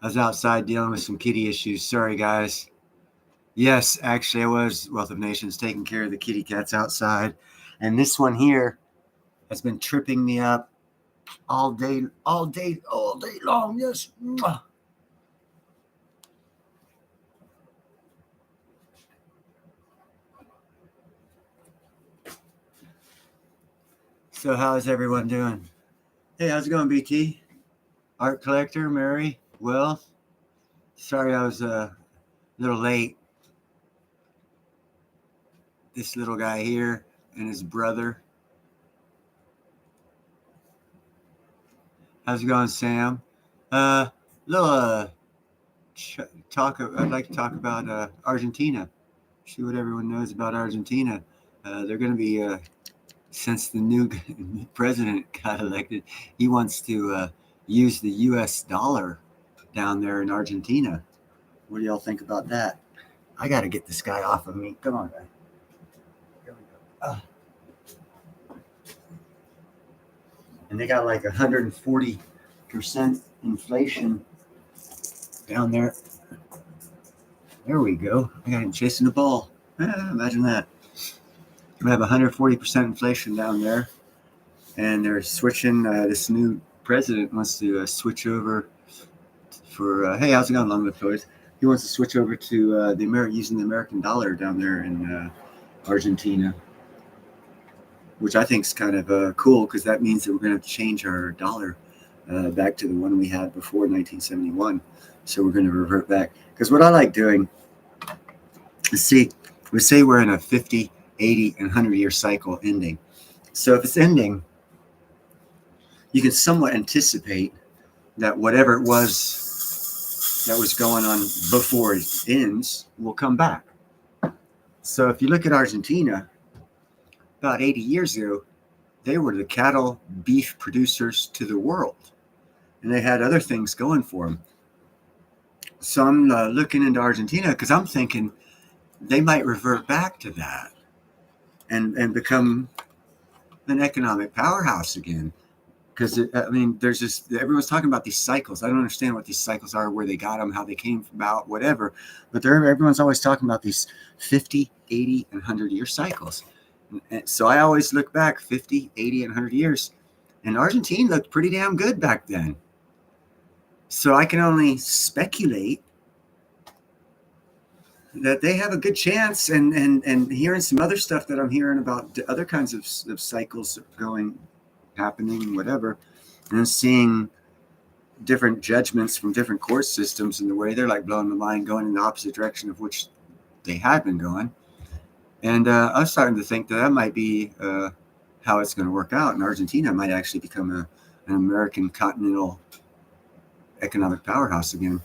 I was outside dealing with some kitty issues. Sorry, guys. Yes, actually, I was Wealth of Nations taking care of the kitty cats outside. And this one here has been tripping me up all day, all day, all day long. Yes. Mwah. So, how's everyone doing? Hey, how's it going, BT? Art collector, Mary, Wealth. Sorry, I was a little late. This little guy here and his brother. How's it going, Sam? Little talk. I'd like to talk about Argentina. See what everyone knows about Argentina. They're going to be since the new president got elected, he wants to use the U.S. dollar down there in Argentina. What do y'all think about that? I got to get this guy off of me. Come on, guy. Here we go. And they got like 140% inflation down there. There we go. I got him chasing the ball. Imagine that. We have 140% inflation down there, and they're switching. This new president wants to switch over for. Hey, how's it going, Long Live Toys? He wants to switch over to using the American dollar down there in Argentina, which I think is kind of cool because that means that we're going to change our dollar back to the one we had before 1971. So we're going to revert back. Because what I like doing is we say we're in a 50, 80, and 100-year cycle ending. So if it's ending, you can somewhat anticipate that whatever it was that was going on before it ends will come back. So if you look at Argentina, about 80 years ago, they were the cattle beef producers to the world. And they had other things going for them. So I'm looking into Argentina because I'm thinking they might revert back to that and become an economic powerhouse again. Because, there's just, everyone's talking about these cycles. I don't understand what these cycles are, where they got them, how they came about, whatever. But everyone's always talking about these 50, 80, and 100-year cycles. And so I always look back 50, 80, and 100 years. And Argentina looked pretty damn good back then. So I can only speculate that they have a good chance. And hearing some other stuff that I'm hearing about the other kinds of cycles happening, whatever, and seeing different judgments from different court systems and the way they're like blowing the mind, going in the opposite direction of which they had been going. And I'm starting to think that might be how it's going to work out. And Argentina might actually become an American continental economic powerhouse again.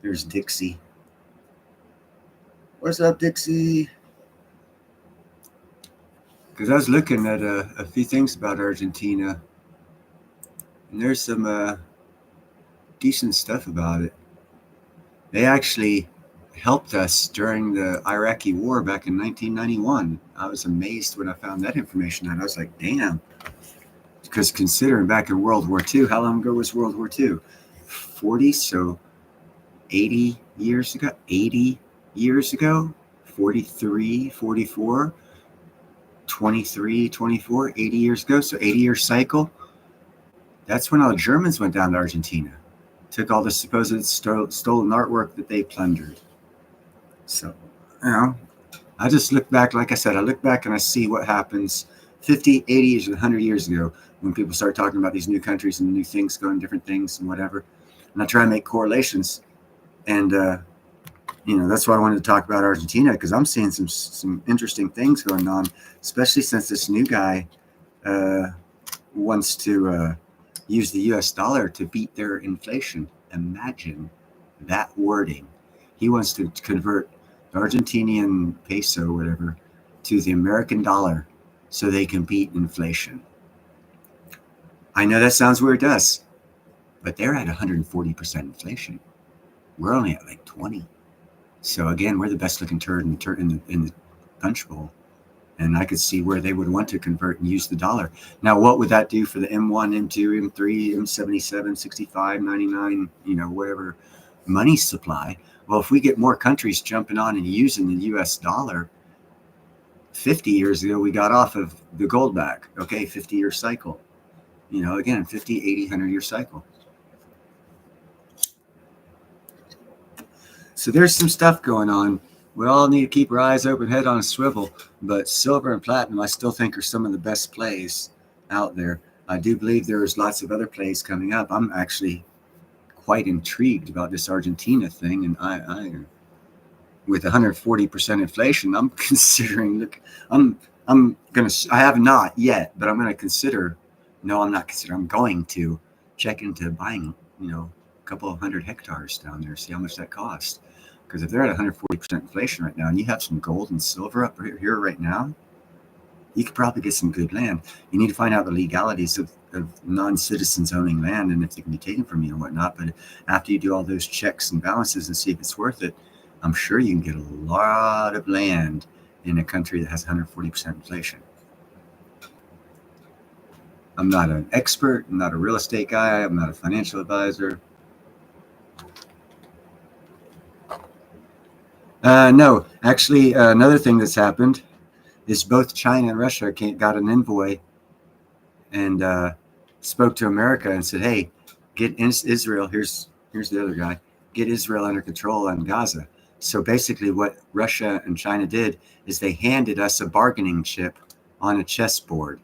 There's Dixie. What's up, Dixie? Because I was looking at a few things about Argentina, and there's some decent stuff about it. They actually helped us during the Iraqi war back in 1991. I was amazed when I found that information out. I was like, damn. Because considering back in World War II, how long ago was World War II? 40, so 80 years ago, 80 years ago, 43, 44, 23, 24, 80 years ago. So 80-year cycle. That's when all the Germans went down to Argentina. Took all the supposed stolen artwork that they plundered. So, I just look back, like I said, I look back and I see what happens 50, 80 years, 100 years ago when people start talking about these new countries and new things going, different things and whatever. And I try and make correlations. And, that's why I wanted to talk about Argentina, because I'm seeing some interesting things going on, especially since this new guy wants to use the U.S. dollar to beat their inflation. Imagine that wording. He wants to convert the Argentinian peso, whatever, to the American dollar so they can beat inflation. I know that sounds weird to us, but they're at 140% inflation. We're only at like 20. So again, we're the best looking turd in the punch bowl. And I could see where they would want to convert and use the dollar. Now, what would that do for the M1, M2, M3, M77, 65, 99, whatever money supply. Well, if we get more countries jumping on and using the US dollar, 50 years ago, we got off of the gold back. Okay, 50-year cycle. Again, 50, 80, 100-year cycle. So there's some stuff going on. We all need to keep our eyes open, head on a swivel. But silver and platinum, I still think, are some of the best plays out there. I do believe there's lots of other plays coming up. I'm actually quite intrigued about this Argentina thing, and I with 140% inflation, I'm considering. Look, I'm gonna. I have not yet, but I'm gonna consider. No, I'm not considering. I'm going to check into buying. A couple of 100 hectares down there. See how much that costs. Because if they're at 140% inflation right now, and you have some gold and silver up here right now, you could probably get some good land. You need to find out the legalities of non-citizens owning land and if they can be taken from you and whatnot. But after you do all those checks and balances and see if it's worth it, I'm sure you can get a lot of land in a country that has 140% inflation. I'm not an expert. I'm not a real estate guy. I'm not a financial advisor. No, actually, another thing that's happened is both China and Russia got an envoy and spoke to America and said, "Hey, get Israel." Here's the other guy. Get Israel under control on Gaza. So basically, what Russia and China did is they handed us a bargaining chip on a chessboard.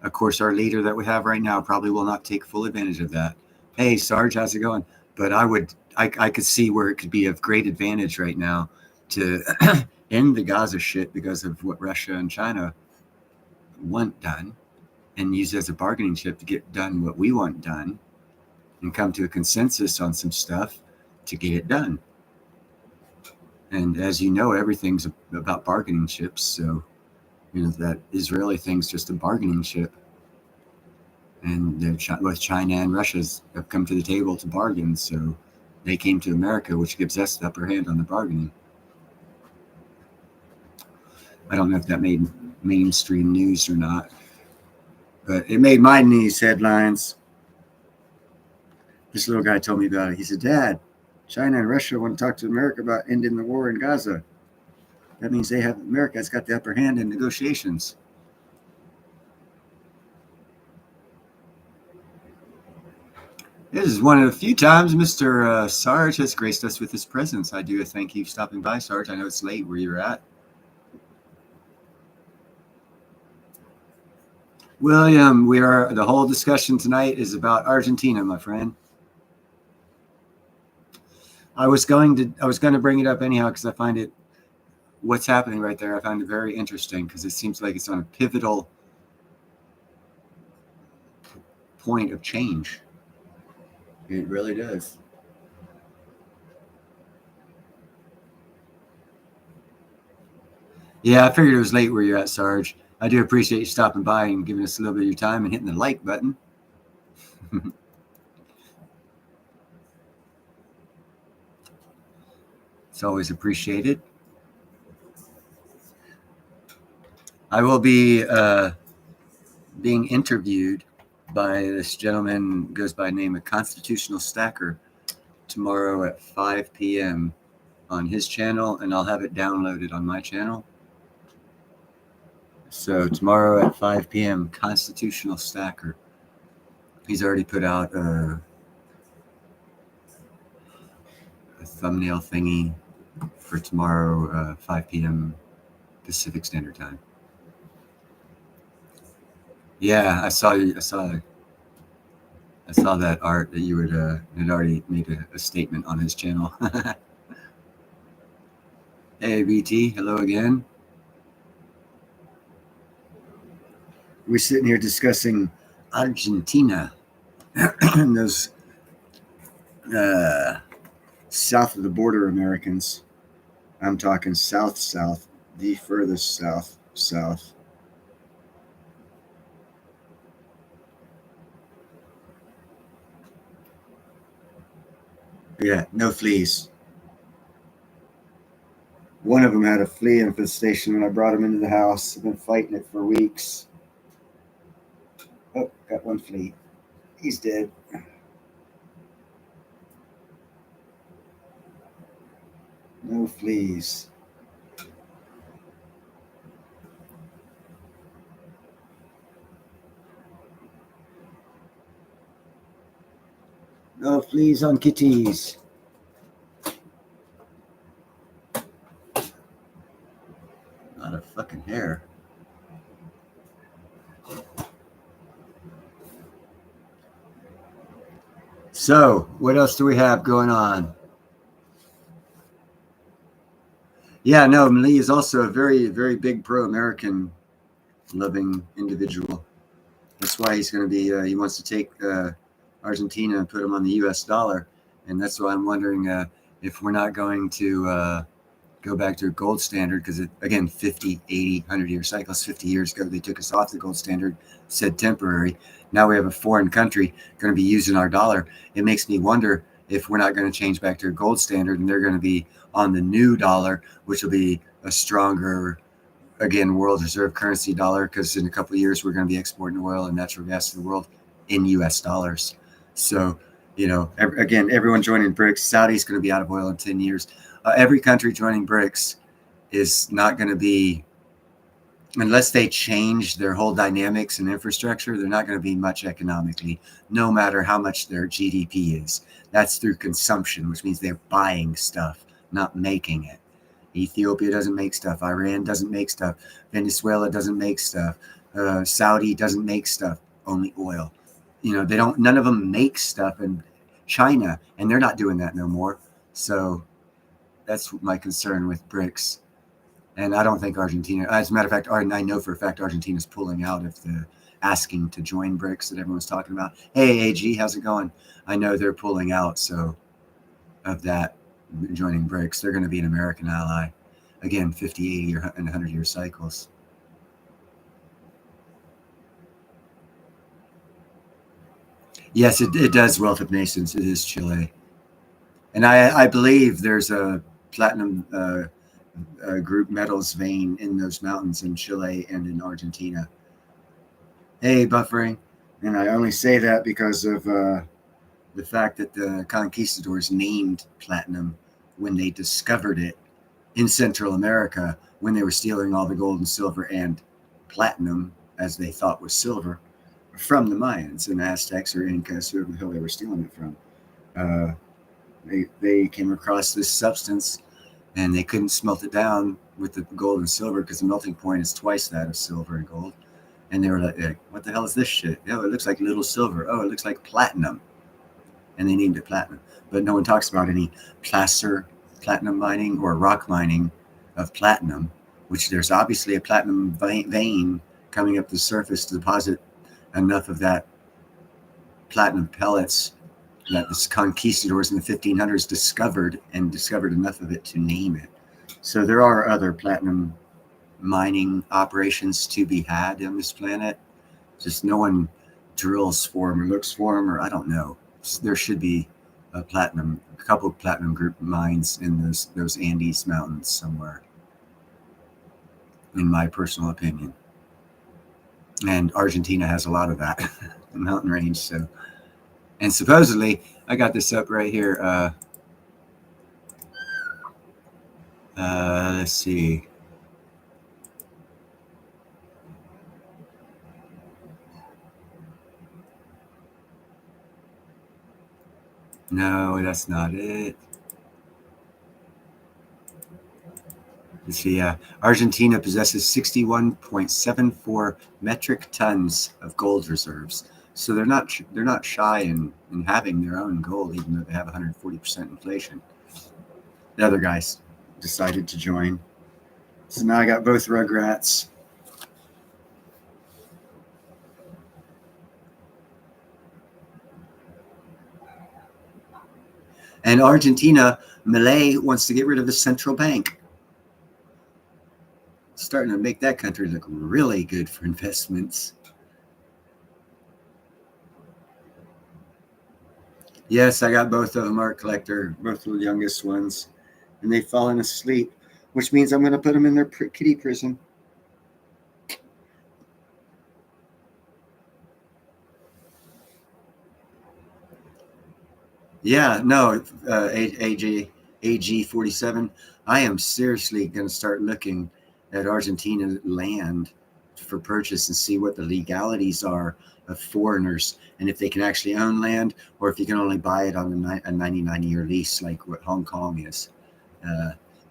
Of course, our leader that we have right now probably will not take full advantage of that. Hey, Sarge, how's it going? But I could see where it could be of great advantage right now to end the Gaza shit because of what Russia and China want done, and use it as a bargaining chip to get done what we want done and come to a consensus on some stuff to get it done. And as you know, everything's about bargaining chips. So, that Israeli thing's just a bargaining chip. And both China and Russia have come to the table to bargain. So they came to America, which gives us the upper hand on the bargaining. I don't know if that made mainstream news or not, but it made my news headlines. This little guy told me about it. He said, "Dad, China and Russia want to talk to America about ending the war in Gaza. That means America's got the upper hand in negotiations." This is one of the few times Mr. Sarge has graced us with his presence. I do thank you for stopping by, Sarge. I know it's late where you're at. William, the whole discussion tonight is about Argentina, my friend. I was going to bring it up anyhow because I find what's happening right there, I find it very interesting because it seems like it's on a pivotal point of change. It really does. Yeah, I figured it was late where you're at, Sarge. I do appreciate you stopping by and giving us a little bit of your time and hitting the like button. It's always appreciated. I will be being interviewed by this gentleman who goes by the name of Constitutional Stacker tomorrow at 5 p.m. on his channel, and I'll have it downloaded on my channel. So tomorrow at 5 p.m., Constitutional Stacker. He's already put out a thumbnail thingy for tomorrow, 5 p.m. Pacific Standard Time. Yeah, I saw that art that you had already made a statement on his channel. Hey, BT, hello again. We're sitting here discussing Argentina and those south of the border Americans. I'm talking south, the furthest south. Yeah, no fleas. One of them had a flea infestation when I brought him into the house. I've been fighting it for weeks. Oh, got one flea. He's dead. No fleas. No fleas on kitties. Not a fucking hair. So, what else do we have going on? Yeah, no, Lee is also a very, very big pro-American loving individual. That's why he's going to be. He wants to take Argentina and put them on the U.S. dollar, and that's why I'm wondering if we're not going to go back to a gold standard because, again, 50, 80, 100-year cycles. 50 years ago, they took us off the gold standard, said temporary. Now we have a foreign country going to be using our dollar. It makes me wonder if we're not going to change back to a gold standard and they're going to be on the new dollar, which will be a stronger, again, world reserve currency dollar, because in a couple of years we're going to be exporting oil and natural gas to the world in US dollars. So, again, everyone joining BRICS, Saudi's going to be out of oil in 10 years. Every country joining BRICS is not going to be, unless they change their whole dynamics and infrastructure, they're not going to be much economically, no matter how much their GDP is. That's through consumption, which means they're buying stuff, not making it. Ethiopia doesn't make stuff. Iran doesn't make stuff. Venezuela doesn't make stuff. Saudi doesn't make stuff. Only oil. They don't. None of them make stuff. And China, and they're not doing that no more. So that's my concern with BRICS. And I don't think Argentina. As a matter of fact, I know for a fact Argentina's pulling out of the asking to join BRICS that everyone's talking about. Hey, AG, how's it going? I know they're pulling out. So of that. Joining BRICS, they're going to be an American ally. Again, 50, 80, and 100-year cycles. Yes, it does wealth of nations. It is Chile. And I believe there's a platinum group metals vein in those mountains in Chile and in Argentina. Hey, buffering. And I only say that because of the fact that the conquistadors named platinum when they discovered it in Central America, when they were stealing all the gold and silver and platinum, as they thought was silver, from the Mayans and Aztecs or Incas, whoever the hell they were stealing it from. They came across this substance and they couldn't smelt it down with the gold and silver because the melting point is twice that of silver and gold. And they were like, what the hell is this shit? Oh, it looks like little silver. Oh, it looks like platinum. And they named it platinum. But no one talks about any placer platinum mining or rock mining of platinum, which there's obviously a platinum vein coming up the surface to deposit enough of that platinum pellets that the conquistadors in the 1500s discovered enough of it to name it. So there are other platinum mining operations to be had on this planet. Just no one drills for them or looks for them, or I don't know. There should be a couple of platinum group mines in those Andes mountains somewhere, in my personal opinion. And Argentina has a lot of that mountain range. So, and supposedly, I got this up right here. Let's see. No, that's not it. Let's see. Argentina possesses 61.74 metric tons of gold reserves. So they're not shy in having their own gold, even though they have 140% inflation. The other guys decided to join. So now I got both Rugrats. And Argentina, Milei wants to get rid of the central bank. Starting to make that country look really good for investments. Yes, I got both of them, Art Collector, both of the youngest ones. And they've fallen asleep, which means I'm going to put them in their kitty prison. Yeah, no, AG, AG47. I am seriously going to start looking at Argentina land for purchase and see what the legalities are of foreigners and if they can actually own land or if you can only buy it on a 99-year lease like what Hong Kong is.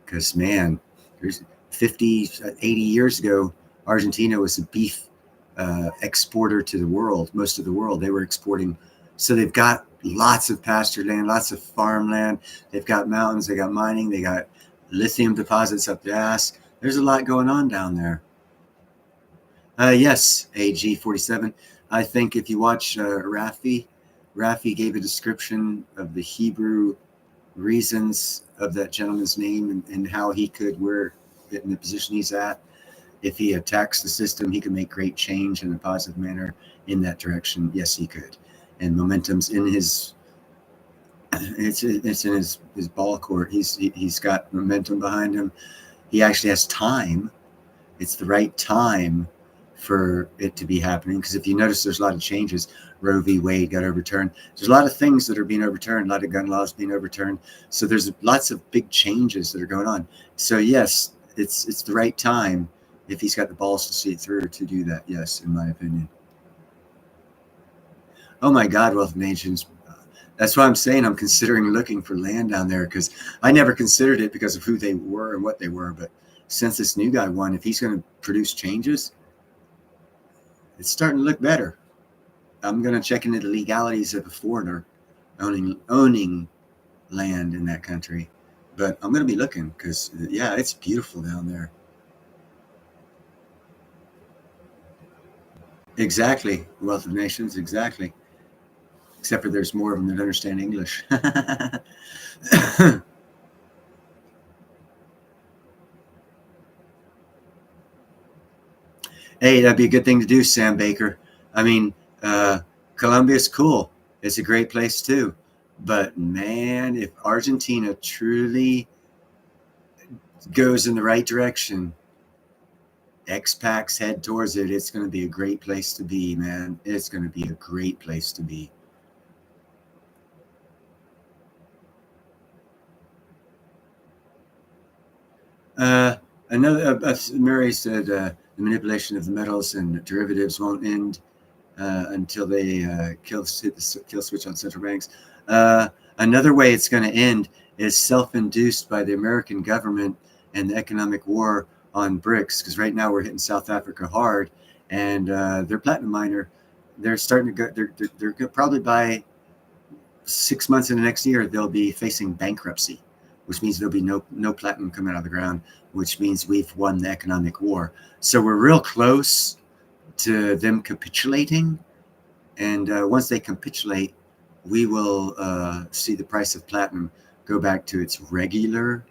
Because, man, there's 50, 80 years ago, Argentina was a beef exporter to the world, most of the world. They were exporting. So they've got lots of pasture land, lots of farmland. They've got mountains, they got mining, they got lithium deposits up the ass. There's a lot going on down there. Yes, AG47. I think if you watch Rafi gave a description of the Hebrew reasons of that gentleman's name and how he could get in the position he's at. If he attacks the system, he can make great change in a positive manner in that direction. Yes, he could. And momentum's in his, it's in his ball court. He's got momentum behind him. He actually has time. It's the right time for it to be happening. Because if you notice, there's a lot of changes. Roe v. Wade got overturned. There's a lot of things that are being overturned, a lot of gun laws being overturned. So there's lots of big changes that are going on. So yes, it's the right time if he's got the balls to see it through to do that. Yes, in my opinion. Oh my God, Wealth of Nations. That's why I'm saying I'm considering looking for land down there because I never considered it because of who they were and what they were. But since this new guy won, if he's going to produce changes, it's starting to look better. I'm going to check into the legalities of a foreigner owning land in that country. But I'm going to be looking because, yeah, it's beautiful down there. Exactly. Wealth of Nations, exactly. Except for there's more of them that understand English. Hey, that'd be a good thing to do, Sam Baker. I mean, Colombia's cool. It's a great place too. But man, if Argentina truly goes in the right direction, expats head towards it, it's going to be a great place to be, man. It's going to be a great place to be. Mary said the manipulation of the metals and derivatives won't end until they kill switch on central banks. Another way it's going to end is self-induced by the American government and the economic war on BRICS, because right now we're hitting South Africa hard, and their platinum miner, they're starting to go. They're probably by 6 months in the next year they'll be facing bankruptcy, which means there'll be no platinum coming out of the ground, which means we've won the economic war. So we're real close to them capitulating, and once they capitulate, we will see the price of platinum go back to its regular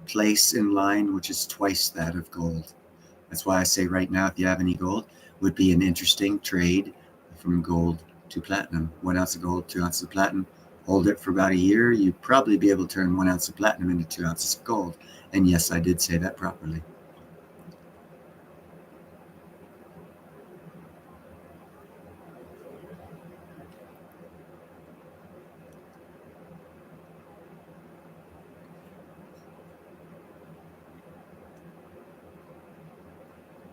place in line, which is twice that of gold. That's why I say right now, if you have any gold, would be an interesting trade from gold to platinum. 1 ounce of gold, 2 ounces of platinum. Hold it for about a year, you'd probably be able to turn 1 ounce of platinum into 2 ounces of gold. And yes, I did say that properly.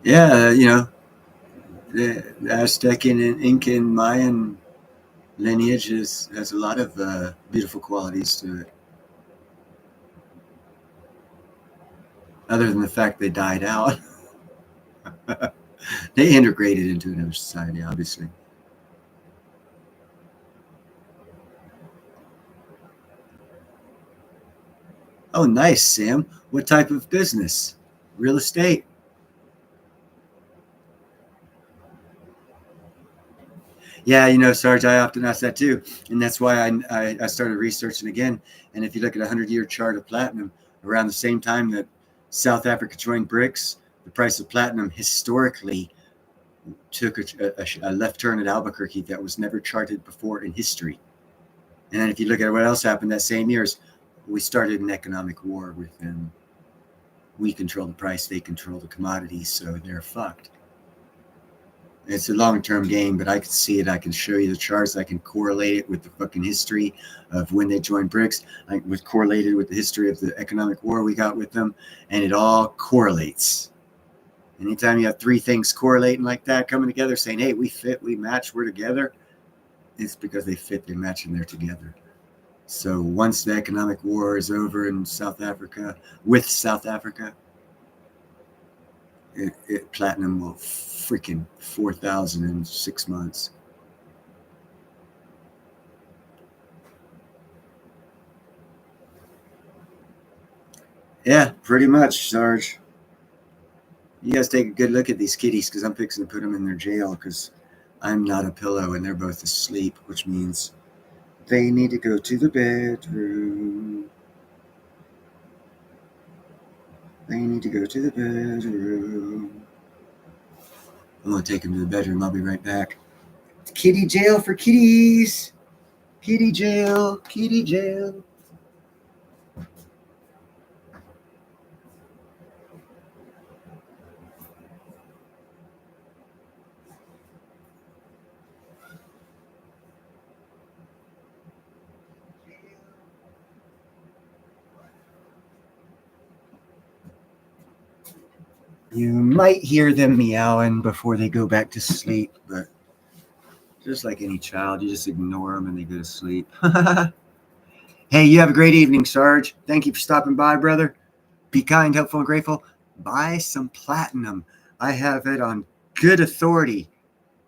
Yeah, the Aztec and Incan Mayan lineage has a lot of beautiful qualities to it. Other than the fact they died out. They integrated into another society, obviously. Oh, nice, Sam. What type of business? Real estate? Yeah, Sarge, I often ask that too. And that's why I started researching again. And if you look at a 100-year chart of platinum, around the same time that South Africa joined BRICS, the price of platinum historically took a left turn at Albuquerque that was never charted before in history. And then if you look at what else happened that same year, we started an economic war with them. We control the price, they control the commodities, so they're fucked. It's a long-term game, but I can see it. I can show you the charts. I can correlate it with the fucking history of when they joined BRICS. I was correlated with the history of the economic war we got with them, and it all correlates. Anytime you have three things correlating like that, coming together, saying, hey, we fit, we match, we're together, it's because they fit, they match, and they're together. So once the economic war is over in South Africa, with South Africa, platinum will freaking 4,000 in 6 months. Yeah, pretty much, Sarge. You guys take a good look at these kitties because I'm fixing to put them in their jail because I'm not a pillow and they're both asleep, which means they need to go to the bedroom. They need to go to the bedroom. I'm going to take them to the bedroom. I'll be right back. Kitty jail for kitties. Kitty jail. Kitty jail. You might hear them meowing before they go back to sleep, but just like any child, you just ignore them and they go to sleep. Hey, you have a great evening, Sarge. Thank you for stopping by, brother. Be kind, helpful, and grateful. Buy some platinum. I have it on good authority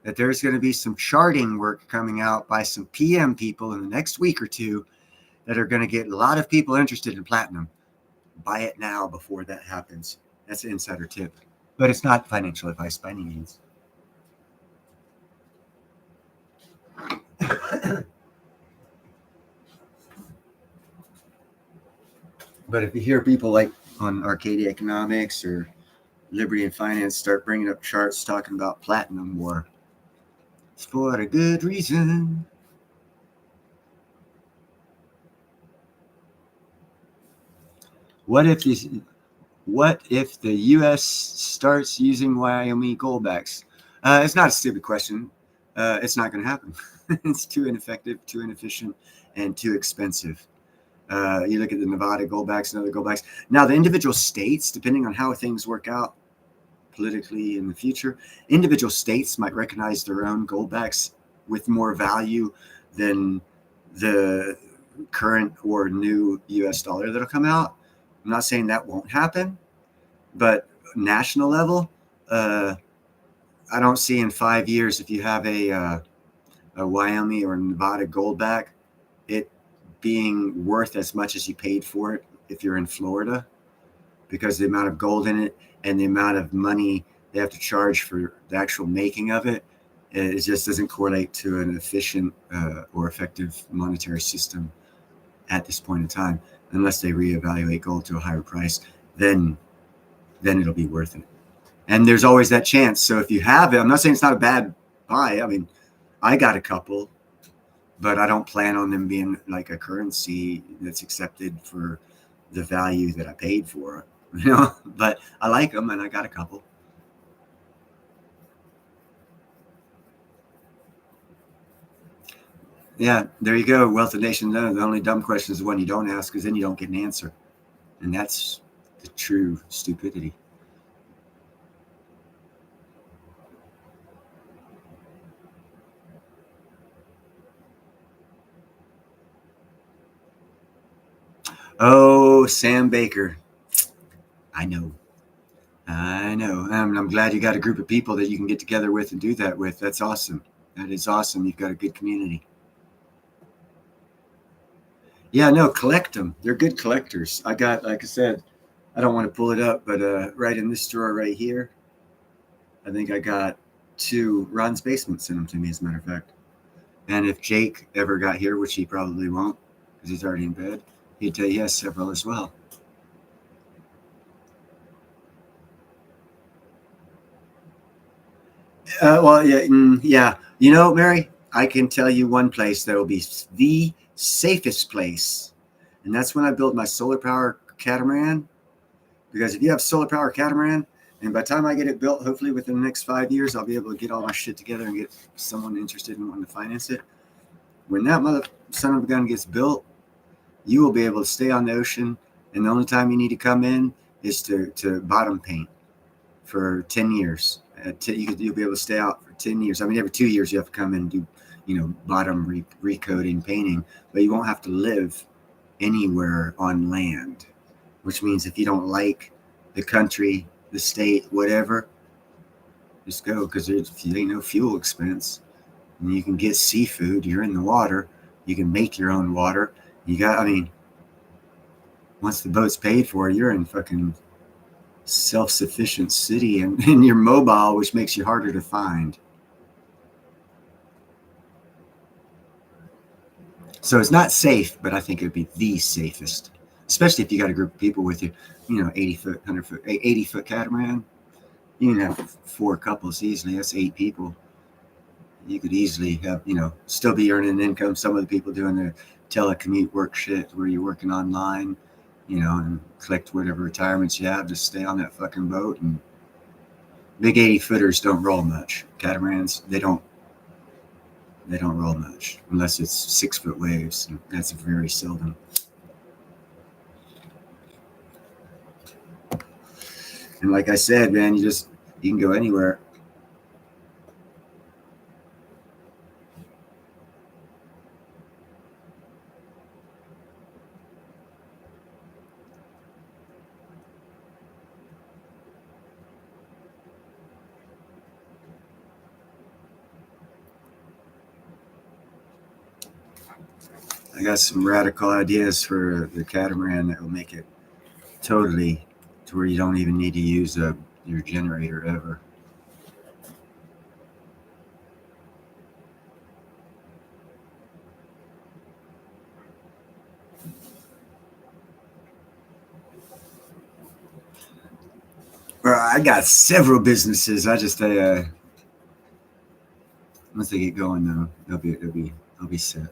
that there's going to be some charting work coming out by some PM people in the next week or two that are going to get a lot of people interested in platinum. Buy it now before that happens. That's an insider tip. But it's not financial advice by any means. But if you hear people like on Arcadia Economics or Liberty and Finance start bringing up charts talking about platinum war, it's for a good reason. What if the U.S. starts using Wyoming goldbacks? It's not a stupid question. It's not going to happen. It's too ineffective, too inefficient, and too expensive. You look at the Nevada goldbacks and other goldbacks. Now, the individual states, depending on how things work out politically in the future, individual states might recognize their own goldbacks with more value than the current or new U.S. dollar that'll come out. I'm not saying that won't happen, but national level, I don't see in 5 years if you have a Wyoming or Nevada goldback, it being worth as much as you paid for it if you're in Florida, because the amount of gold in it and the amount of money they have to charge for the actual making of it, it just doesn't correlate to an efficient or effective monetary system at this point in time. Unless they reevaluate gold to a higher price, then it'll be worth it. And there's always that chance. So if you have it, I'm not saying it's not a bad buy. I mean, I got a couple, but I don't plan on them being like a currency that's accepted for the value that I paid for it, but I like them and I got a couple. Yeah, there you go. Wealth of Nation. No, the only dumb question is the one you don't ask, because then you don't get an answer. And that's the true stupidity. Oh, Sam Baker. I know. I'm glad you got a group of people that you can get together with and do that with. That's awesome. That is awesome. You've got a good community. Yeah, no, collect them. They're good collectors. I got, like I said, I don't want to pull it up, but right in this drawer right here, I think I got 2. Ron's Basement sent them to me, as a matter of fact. And if Jake ever got here, which he probably won't because he's already in bed, he'd tell you he has several as well. Well, yeah. Mary, I can tell you one place that will be the safest place, and that's when I built my solar power catamaran. Because if you have solar power catamaran, And by the time I get it built, hopefully within the next 5 years, I'll be able to get all my shit together and get someone interested in wanting to finance it. When that mother son of a gun gets built, you will be able to stay on the ocean, and the only time you need to come in is to bottom paint for 10 years. You'll be able to stay out for 10 years. I mean, every 2 years you have to come in and do, bottom recoating, painting, but you won't have to live anywhere on land, which means if you don't like the country, the state, whatever, just go, because there ain't no fuel expense. And you can get seafood. You're in the water. You can make your own water. Once the boat's paid for, you're in fucking self-sufficient city, and you're mobile, which makes you harder to find. So it's not safe, but I think it would be the safest, especially if you got a group of people with you. 80-foot, 100-foot, 80-foot catamaran. You can have 4 couples easily. That's 8 people. You could easily have, still be earning an income. Some of the people doing the telecommute work shit where you're working online, and collect whatever retirements you have to stay on that fucking boat. And big 80-footers don't roll much. Catamarans, they don't roll much unless it's 6-foot waves. And that's very seldom. And like I said, man, you can go anywhere. I got some radical ideas for the catamaran that will make it totally to where you don't even need to use your generator ever. Well, I got several businesses. I just once they get going though, I'll be set.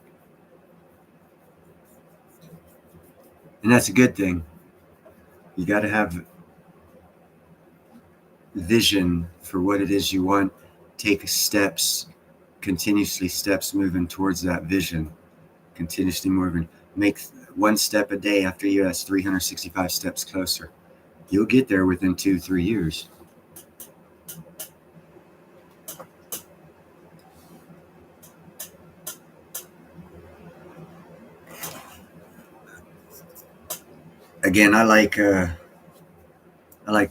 And that's a good thing. You got to have vision for what it is you want. Take steps, continuously steps moving towards that vision. Continuously moving. Make 1 step a day after you. That's 365 steps closer. You'll get there within 2-3 years. Again, I like the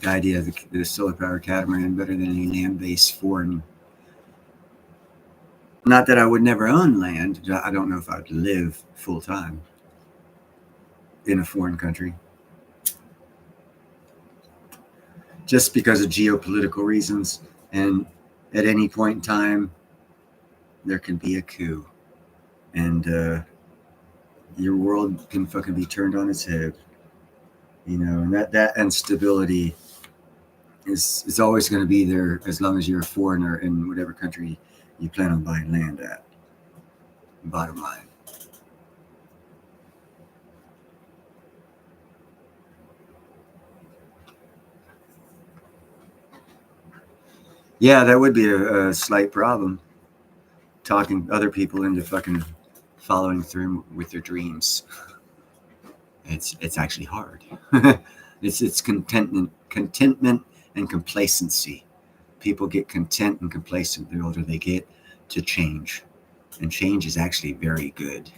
idea of the solar power catamaran better than any land-based foreign. Not that I would never own land. I don't know if I'd live full time in a foreign country. Just because of geopolitical reasons, and at any point in time, there can be a coup, and your world can fucking be turned on its head. And that instability is always going to be there as long as you're a foreigner in whatever country you plan on buying land at. Bottom line. Yeah, that would be a slight problem. Talking other people into fucking following through with their dreams. It's actually hard. It's contentment and complacency. People get content and complacent the older they get to change. And change is actually very good.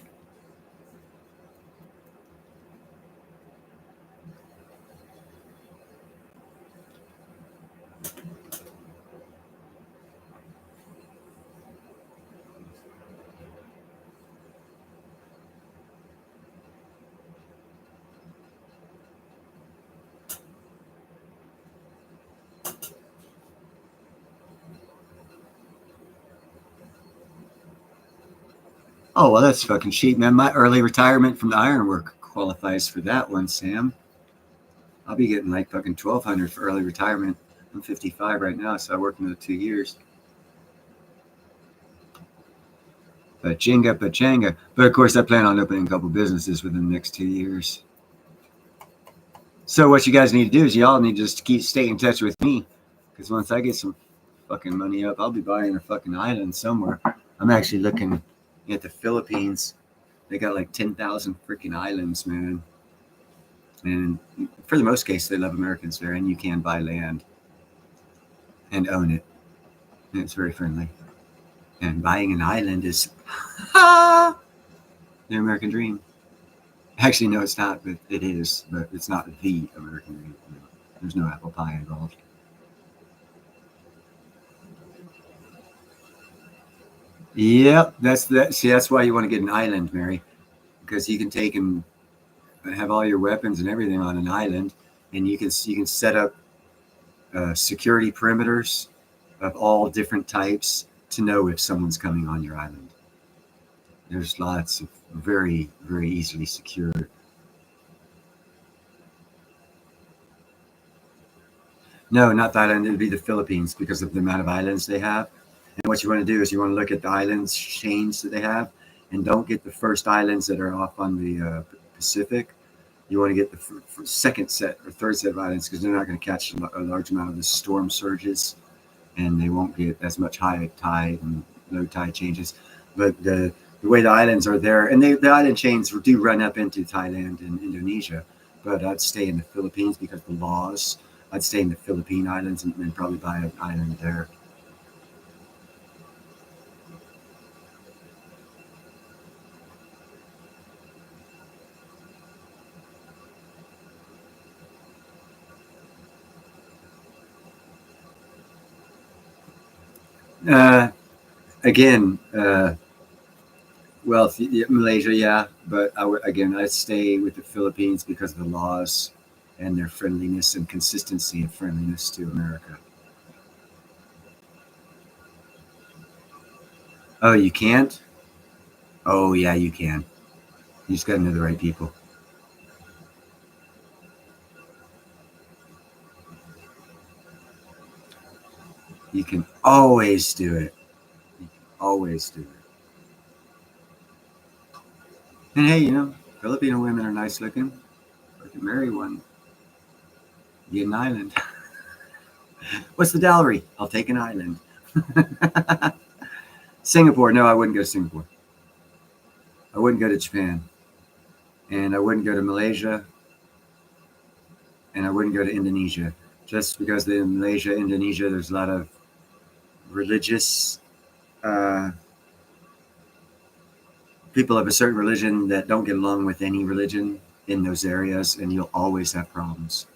Oh, well, that's fucking cheap, man. My early retirement from the ironwork qualifies for that one, Sam. I'll be getting like fucking $1,200 for early retirement. I'm 55 right now, so I work another 2 years. Pachanga. But of course, I plan on opening a couple businesses within the next 2 years. So what you guys need to do is y'all need to just stay in touch with me, because once I get some fucking money up, I'll be buying a fucking island somewhere. I'm actually looking at the Philippines. They got like 10,000 freaking islands, man. And for the most case, they love Americans there, and you can buy land and own it. And it's very friendly. And buying an island is the American dream. Actually, no, it's not, but it is. But it's not the American dream. No. There's no apple pie involved. Yep, that's that. See, that's why you want to get an island, Mary, because you can take and have all your weapons and everything on an island, and you can set up security perimeters of all different types to know if someone's coming on your island. There's lots of very, very easily secured. No, not Thailand. It would be the Philippines because of the amount of islands they have. And what you want to do is you want to look at the islands chains that they have, and don't get the first islands that are off on the Pacific. You want to get the second set or third set of islands, because they're not going to catch a large amount of the storm surges, and they won't get as much high tide and low tide changes. But the way the islands are there, and the island chains do run up into Thailand and Indonesia, but I'd stay in the Philippines because the laws. I'd stay in the Philippine Islands and probably buy an island there. Again, well, Malaysia, yeah, but I'd stay with the Philippines because of the laws and their friendliness and consistency of friendliness to America. Oh, you can't? Oh, yeah, you can. You just got to know the right people. You can always do it. You can always do it. And hey, Filipino women are nice looking. I could marry one. Get an island. What's the dowry? I'll take an island. Singapore. No, I wouldn't go to Singapore. I wouldn't go to Japan. And I wouldn't go to Malaysia. And I wouldn't go to Indonesia. Just because in Malaysia, Indonesia, there's a lot of religious people of a certain religion that don't get along with any religion in those areas, and you'll always have problems.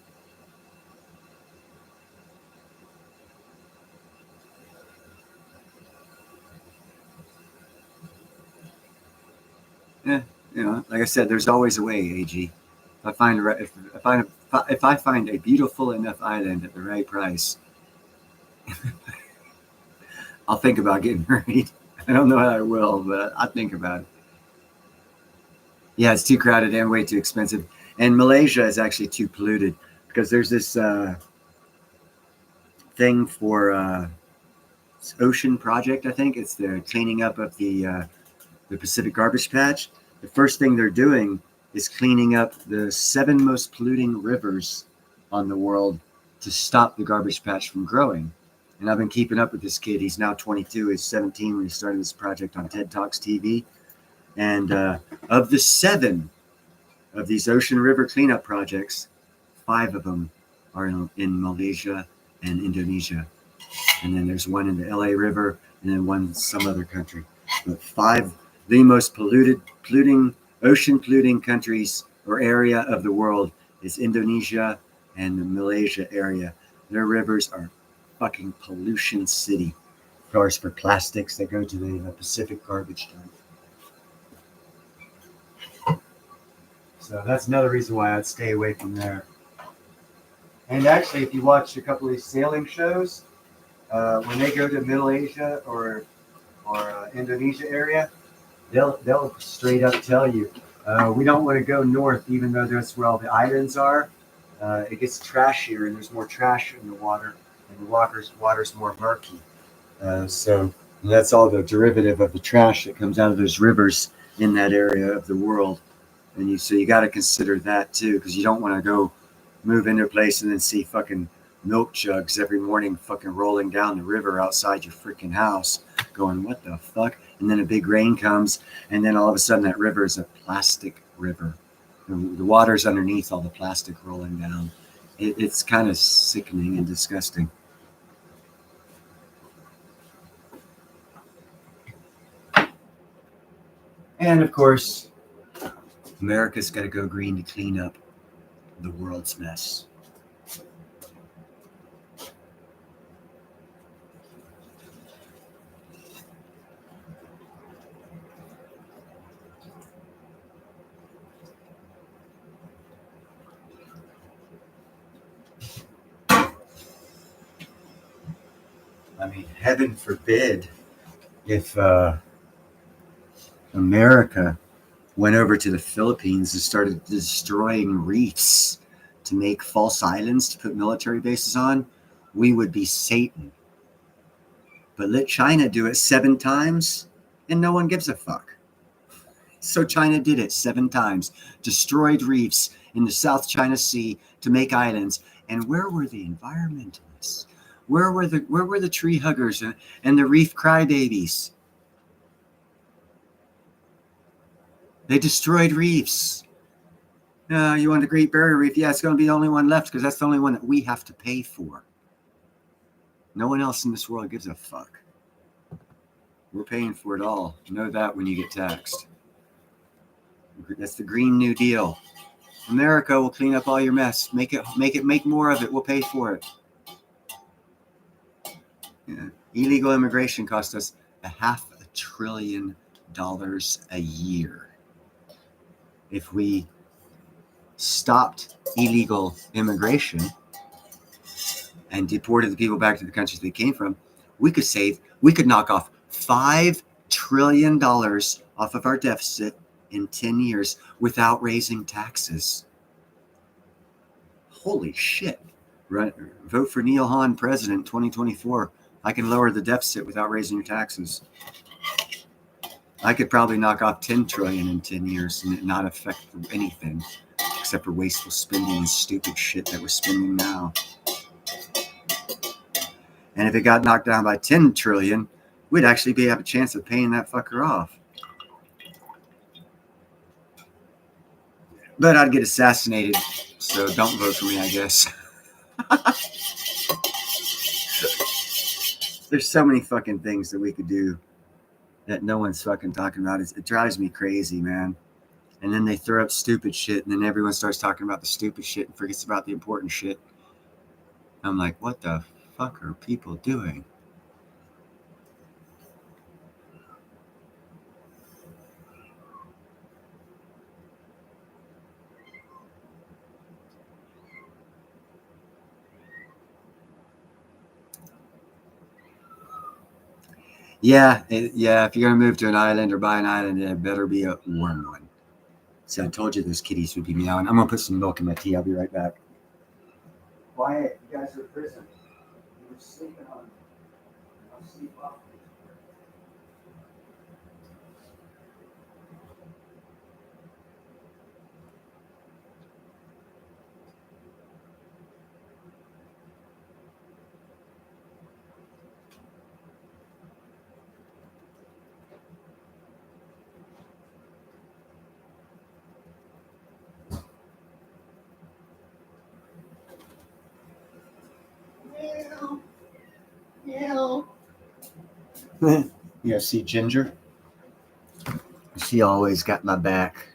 Yeah, like I said, there's always a way, AG. If I find a beautiful enough island at the right price, I'll think about getting married. I don't know how I will, but I'll think about it. Yeah, it's too crowded and way too expensive. And Malaysia is actually too polluted because there's this thing for ocean project. I think it's the cleaning up of the Pacific garbage patch. The first thing they're doing is cleaning up the 7 most polluting rivers on the world to stop the garbage patch from growing. And I've been keeping up with this kid. He's now 22. He's 17 when he started this project on TED Talks TV. And of the 7 of these ocean river cleanup projects, 5 of them are in Malaysia and Indonesia. And then there's one in the LA River, and then one in some other country. But 5, the most ocean polluting countries or area of the world is Indonesia and the Malaysia area. Their rivers are fucking pollution city. Of course, for plastics that go to the Pacific garbage dump. So that's another reason why I'd stay away from there. And actually, if you watch a couple of these sailing shows, when they go to Middle Asia or Indonesia area, they'll straight up tell you, we don't want to go north, even though that's where all the islands are. It gets trashier, and there's more trash in the water, and the water's more murky. So that's all the derivative of the trash that comes out of those rivers in that area of the world. And so you got to consider that too, because you don't want to go move into a place and then see fucking milk jugs every morning fucking rolling down the river outside your freaking house, going, what the fuck? And then a big rain comes, and then all of a sudden that river is a plastic river. The water's underneath all the plastic rolling down. It's kind of sickening and disgusting. And of course, America's got to go green to clean up the world's mess. I mean, heaven forbid if America went over to the Philippines and started destroying reefs to make false islands to put military bases on, we would be Satan. But let China do it 7 times and no one gives a fuck. So China did it 7 times, destroyed reefs in the South China Sea to make islands. And where were the environmentalists? Where were the tree huggers and the reef crybabies? They destroyed reefs. You want the Great Barrier Reef? Yeah, it's going to be the only one left because that's the only one that we have to pay for. No one else in this world gives a fuck. We're paying for it all. You know that when you get taxed. That's the Green New Deal. America will clean up all your mess. Make more of it. We'll pay for it. Yeah. Illegal immigration costs us $500 billion a year. If we stopped illegal immigration and deported the people back to the countries they came from, we could knock off $5 trillion off of our deficit in 10 years without raising taxes. Holy shit. Right? Vote for Neil Hahn president 2024. I can lower the deficit without raising your taxes. I could probably knock off 10 trillion in 10 years and it not affect anything except for wasteful spending and stupid shit that we're spending now. And if it got knocked down by 10 trillion, we'd actually have a chance of paying that fucker off. But I'd get assassinated, so don't vote for me, I guess. There's so many fucking things that we could do that no one's fucking talking about. It drives me crazy, man. And then they throw up stupid shit, and then everyone starts talking about the stupid shit and forgets about the important shit. I'm like, what the fuck are people doing? Yeah, if you're going to move to an island or buy an island, it better be a warm one. So I told you those kitties would be meowing. I'm going to put some milk in my tea. I'll be right back. Quiet. You guys are in prison. You were sleeping on. I'll sleep off. Yeah, see Ginger? She always got my back.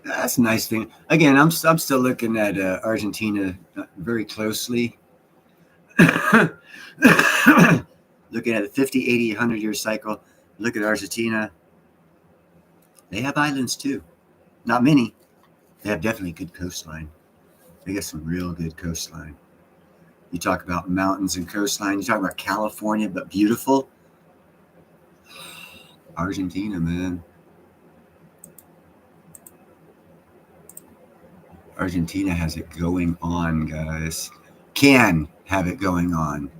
That's a nice thing. Again, I'm still looking at Argentina very closely. Looking at a 50, 80, 100-year cycle. Look at Argentina. They have islands too. Not many. They have definitely good coastline. They got some real good coastline. You talk about mountains and coastline. You talk about California, but beautiful. Argentina, man. Argentina has it going on, guys. Can have it going on.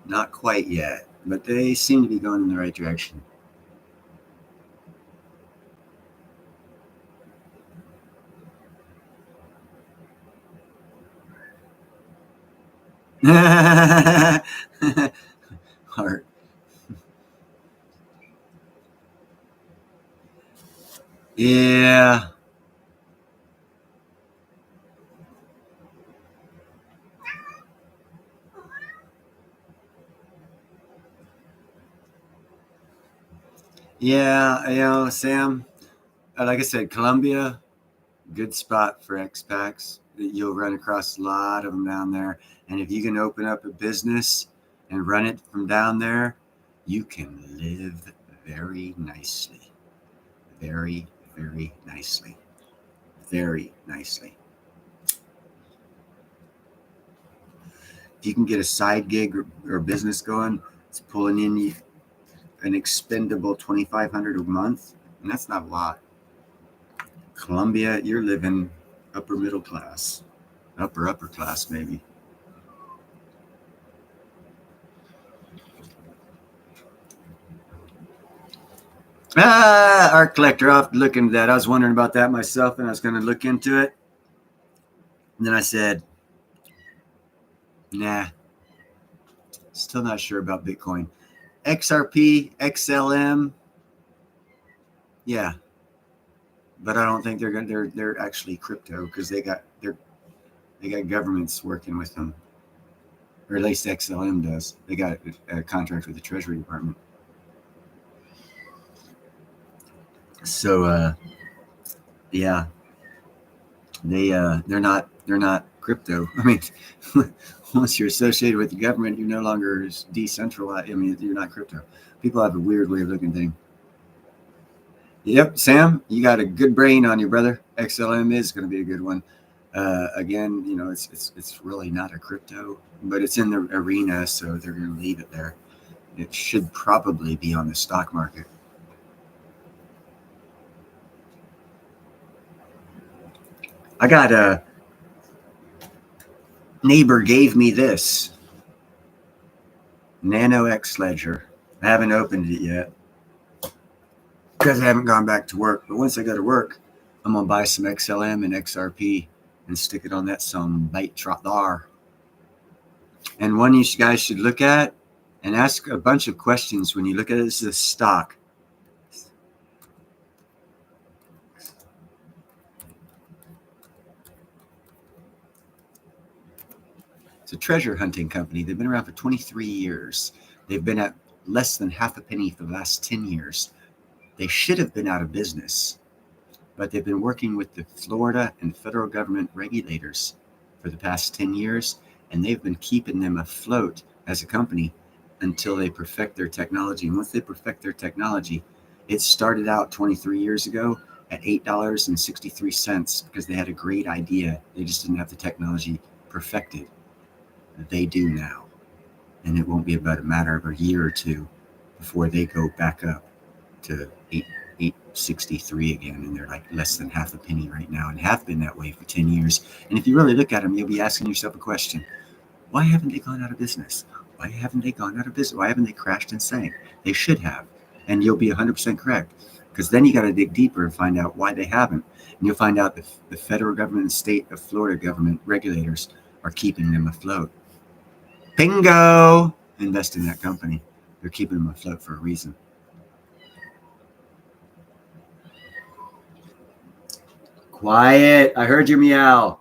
Not quite yet. but they seem to be going in the right direction. Heart. Yeah. Yeah, Sam, like I said, Colombia, good spot for expats. You'll run across a lot of them down there. And if you can open up a business and run it from down there, you can live very nicely. Very, very nicely. Very nicely. If you can get a side gig or business going, it's pulling in an expendable 2,500 a month, and that's not a lot. Colombia, you're living upper middle class, upper class maybe. Art collector. I'll have to look into that. I was wondering about that myself, and I was going to look into it. And then I said, nah, still not sure about Bitcoin. XRP, XLM, yeah, but I don't think they're actually crypto because they got governments working with them, or at least XLM does. They got a contract with the Treasury Department. So yeah, they're not crypto. I mean, once you're associated with the government, you're no longer decentralized. I mean, you're not crypto. People have a weird way of looking at things. Yep, Sam, you got a good brain on you, brother. XLM is going to be a good one. Again, it's really not a crypto, but it's in the arena, so they're going to leave it there. It should probably be on the stock market. I got a neighbor gave me this Nano X Ledger. I haven't opened it yet because I haven't gone back to work. But once I go to work, I'm gonna buy some XLM and XRP and stick it on that some bait trot there. And one you guys should look at and ask a bunch of questions when you look at it as a stock. It's a treasure hunting company. They've been around for 23 years. They've been at less than half a penny for the last 10 years. They should have been out of business, but they've been working with the Florida and federal government regulators for the past 10 years, and they've been keeping them afloat as a company until they perfect their technology. And once they perfect their technology, it started out 23 years ago at $8.63 because they had a great idea. They just didn't have the technology perfected. They do now. And it won't be about a matter of a year or two before they go back up to 863 again, and they're like less than half a penny right now, and have been that way for 10 years. And if you really look at them, you'll be asking yourself a question: why haven't they gone out of business? Why haven't they gone out of business? Why haven't they crashed and sank? They should have, and you'll be 100% correct, because then you got to dig deeper and find out why they haven't. And you'll find out that the federal government and state of Florida government regulators are keeping them afloat. Bingo! Invest in that company. They're keeping them afloat for a reason. Quiet. I heard your meow.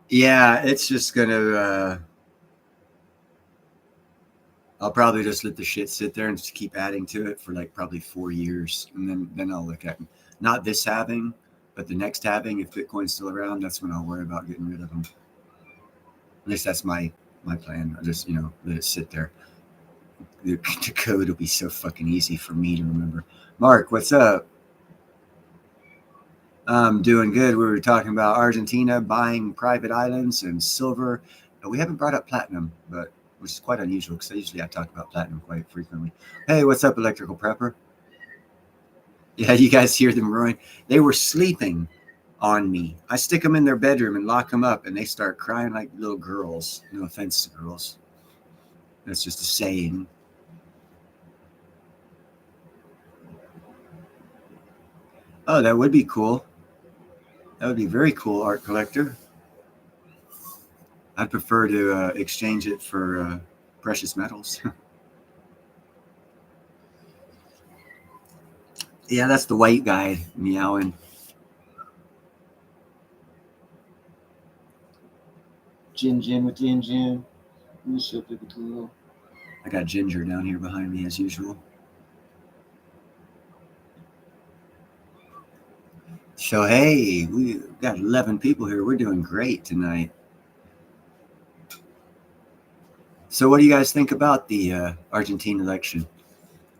Yeah, it's just gonna. I'll probably just let the shit sit there and just keep adding to it for like probably 4 years, and then I'll look at not this halving, but the next halving. If Bitcoin's still around, that's when I'll worry about getting rid of them. At least that's my plan. I just let it sit there. The code will be so fucking easy for me to remember. Mark, what's up? I'm doing good. We were talking about Argentina buying private islands and silver. We haven't brought up platinum, but which is quite unusual because usually I talk about platinum quite frequently. Hey, what's up, electrical prepper? Yeah, you guys hear them roaring? They were sleeping on me. I stick them in their bedroom and lock them up, and they start crying like little girls. No offense to girls. That's just a saying. Oh, that would be cool. That would be very cool, art collector. I'd prefer to exchange it for precious metals. Yeah, that's the white guy meowing. Jin with Jin. I got Ginger down here behind me as usual. So, hey, we got 11 people here. We're doing great tonight. So, what do you guys think about the Argentine election?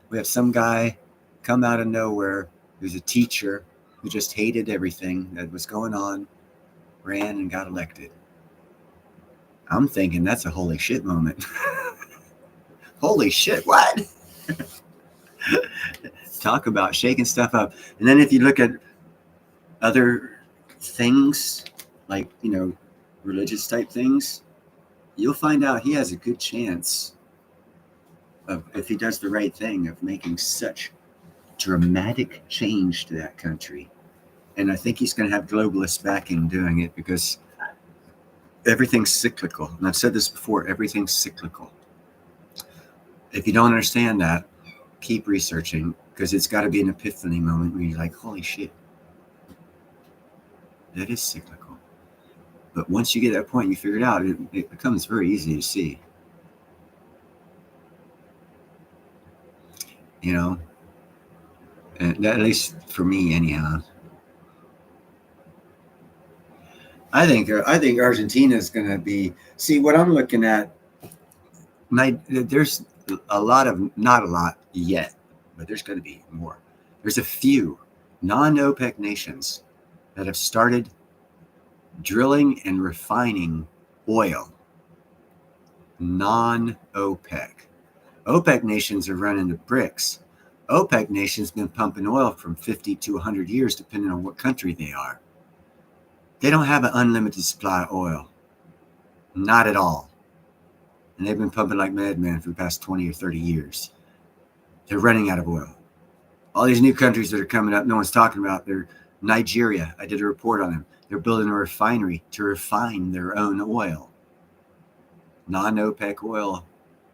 We have some guy come out of nowhere who's a teacher who just hated everything that was going on, ran and got elected. I'm thinking that's a holy shit moment. Holy shit, what? Talk about shaking stuff up. And then if you look at other things, like, religious type things, you'll find out he has a good chance of, if he does the right thing, of making such dramatic change to that country. And I think he's going to have globalist backing doing it, because everything's cyclical. And I've said this before, everything's cyclical. If you don't understand that, keep researching, because it's got to be an epiphany moment where you're like, holy shit, that is cyclical. But once you get that point, you figure it out, it becomes very easy to see. And that, at least for me anyhow. I think Argentina is going to be, see what I'm looking at. There's a lot of, not a lot yet, but there's going to be more. There's a few non-OPEC nations that have started drilling and refining oil. Non-OPEC. OPEC nations are running the bricks. OPEC nations been pumping oil from 50 to 100 years, depending on what country they are. They don't have an unlimited supply of oil. Not at all. And they've been pumping like madmen for the past 20 or 30 years. They're running out of oil. All these new countries that are coming up, no one's talking about. They're Nigeria. I did a report on them. They're building a refinery to refine their own oil. Non-OPEC oil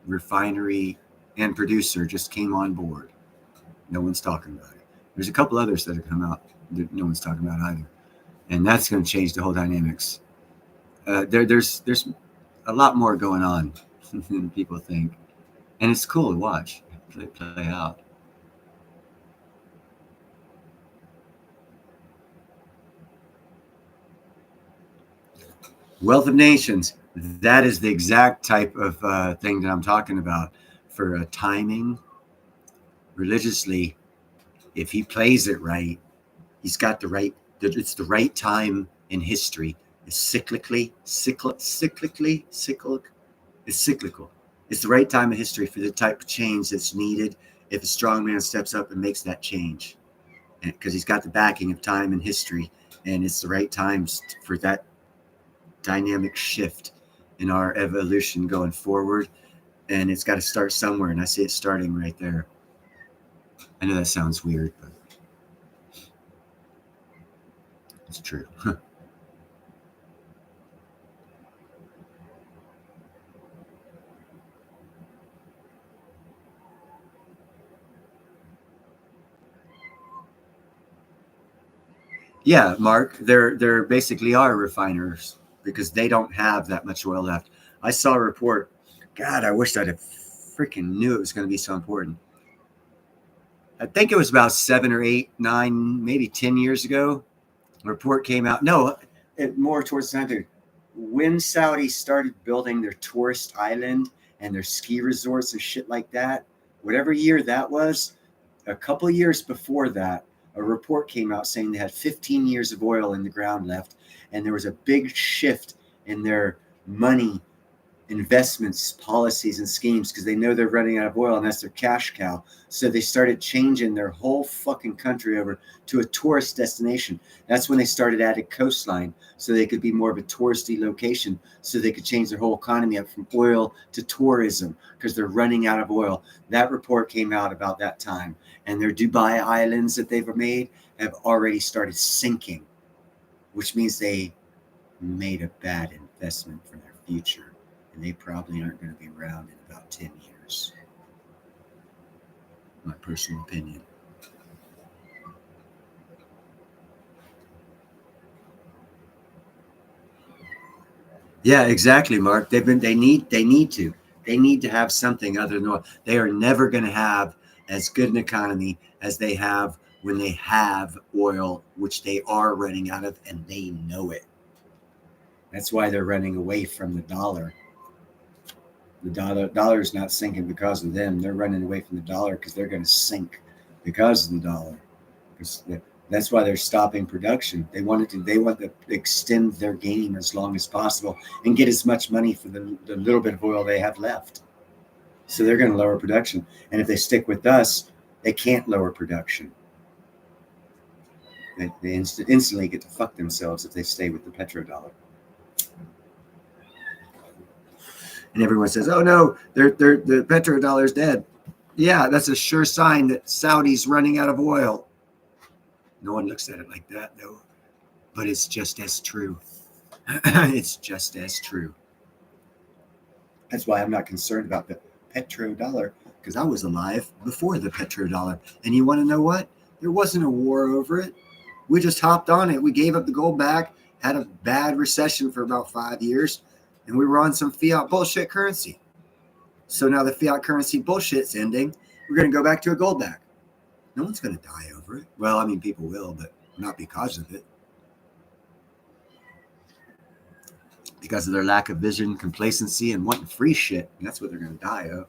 refinery and producer just came on board. No one's talking about it. There's a couple others that have come out that no one's talking about either. And that's going to change the whole dynamics. There's a lot more going on than people think. And it's cool to watch play out. Wealth of nations. That is the exact type of thing that I'm talking about. For timing, religiously, if he plays it right, he's got the right, it's the right time in history. It's cyclical. It's cyclical. It's the right time in history for the type of change that's needed if a strong man steps up and makes that change. Because he's got the backing of time and history, and it's the right times for that dynamic shift in our evolution going forward. And it's got to start somewhere, and I see it starting right there. I know that sounds weird, but it's true. Yeah, Mark, there basically are refiners, because they don't have that much oil left. I saw a report. God, I wish I'd have freaking knew it was going to be so important. I think it was about 7 or 8, 9, maybe 10 years ago. A report came out. No, more towards the time when Saudi started building their tourist island and their ski resorts and shit like that. Whatever year that was, a couple years before that, a report came out saying they had 15 years of oil in the ground left, and there was a big shift in their money investments, policies, and schemes because they know they're running out of oil and that's their cash cow. So they started changing their whole fucking country over to a tourist destination. That's when they started adding coastline so they could be more of a touristy location, so they could change their whole economy up from oil to tourism because they're running out of oil. That report came out about that time, and their Dubai islands that they've made have already started sinking, which means they made a bad investment for their future. And they probably aren't going to be around in about 10 years. My personal opinion. Yeah, exactly, Mark. They need to have something other than oil. They are never going to have as good an economy as they have when they have oil, which they are running out of, and they know it. That's why they're running away from the dollar. The dollar is not sinking because of them. They're running away from the dollar because they're going to sink because of the dollar. That's why they're stopping production. They want to extend their game as long as possible and get as much money for the little bit of oil they have left. So they're going to lower production. And if they stick with us, they can't lower production. They instantly get to fuck themselves if they stay with the petrodollar. And everyone says, "Oh no, the petrodollar is dead." Yeah, that's a sure sign that Saudi's running out of oil. No one looks at it like that, though. But it's just as true. It's just as true. That's why I'm not concerned about the petrodollar, because I was alive before the petrodollar. And you want to know what? There wasn't a war over it. We just hopped on it. We gave up the gold back, had a bad recession for about 5 years, and we were on some fiat bullshit currency. So now the fiat currency bullshit's ending. We're going to go back to a gold back. No one's going to die over it. Well, I mean, people will, but not because of it. Because of their lack of vision, complacency, and wanting free shit. And that's what they're going to die of.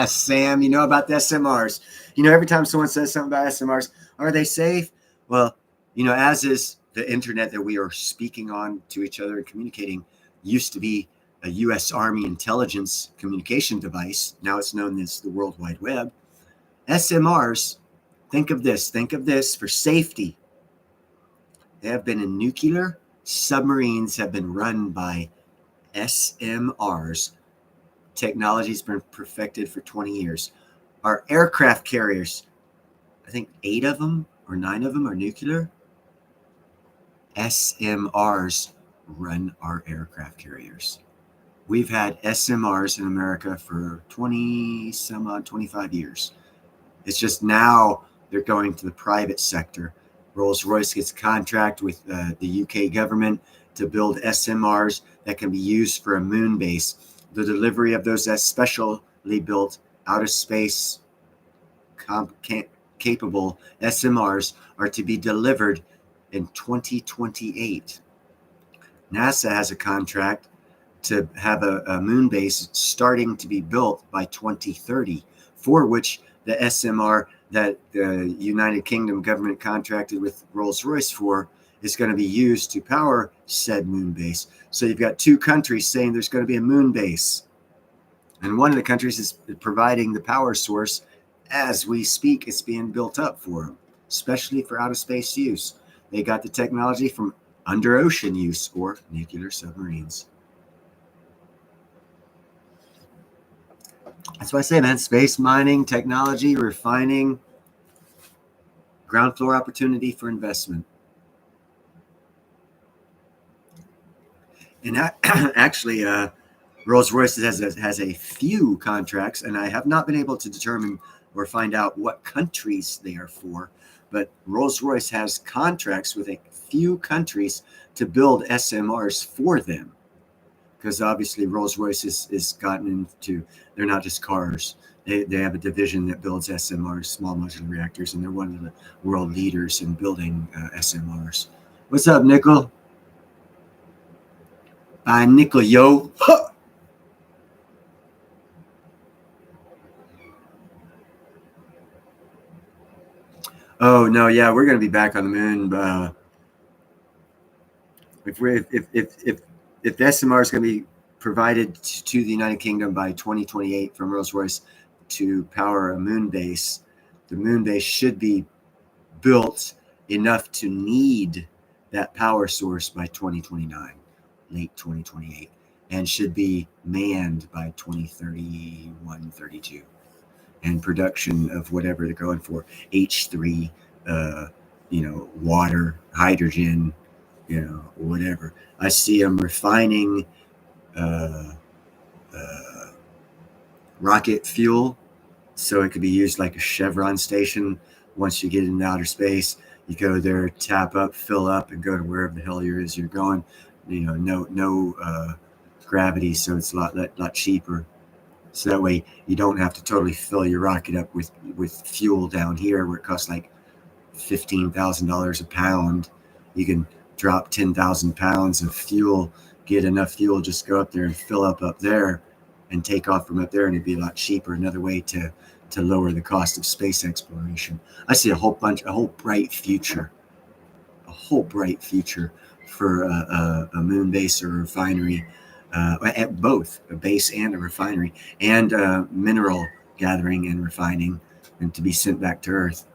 Sam, you know about the SMRs. You know, every time someone says something about SMRs, are they safe? Well, you know, as is the internet that we are speaking on to each other and communicating, used to be a U.S. Army intelligence communication device. Now it's known as the World Wide Web. SMRs, think of this for safety. They have been in nuclear. Submarines have been run by SMRs. Technology's been perfected for 20 years. Our aircraft carriers, I think 8 of them or 9 of them are nuclear. SMRs run our aircraft carriers. We've had SMRs in America for 25 years. It's just now they're going to the private sector. Rolls-Royce gets a contract with the UK government to build SMRs that can be used for a moon base. The delivery of those specially built outer space capable SMRs are to be delivered in 2028. NASA has a contract to have a moon base starting to be built by 2030, for which the SMR that the United Kingdom government contracted with Rolls-Royce for is going to be used to power said moon base. So you've got 2 countries saying there's going to be a moon base. And one of the countries is providing the power source as we speak. It's being built up for them, especially for outer space use. They got the technology from under ocean use or nuclear submarines. That's why I say, man, space mining, technology, refining, ground floor opportunity for investment. And actually, Rolls-Royce has a few contracts, and I have not been able to determine or find out what countries they are for, but Rolls-Royce has contracts with a few countries to build SMRs for them. Because obviously Rolls-Royce is gotten into, they're not just cars. They have a division that builds SMRs, small modular reactors, and they're one of the world leaders in building SMRs. What's up, Nickel? Nickel, yo. Oh no, yeah, we're going to be back on the moon. If the SMR is going to be provided to the United Kingdom by 2028 from Rolls-Royce to power a moon base, the moon base should be built enough to need that power source by 2029, late 2028, and should be manned by 2031, 32. And production of whatever they're going for, H3, water, hydrogen, whatever. I see them refining uh, uh, rocket fuel so it could be used like a Chevron station. Once you get into outer space, you go there, tap up, fill up, and go to wherever the hell you're going. No gravity, so it's a lot cheaper. So that way you don't have to totally fill your rocket up with fuel down here where it costs like $15,000 a pound. You can drop 10,000 pounds of fuel, get enough fuel, just go up there and fill up there and take off from up there, and it'd be a lot cheaper. Another way to lower the cost of space exploration. I see a whole bright future for a moon base or a refinery, at both a base and a refinery, and mineral gathering and refining, and to be sent back to Earth.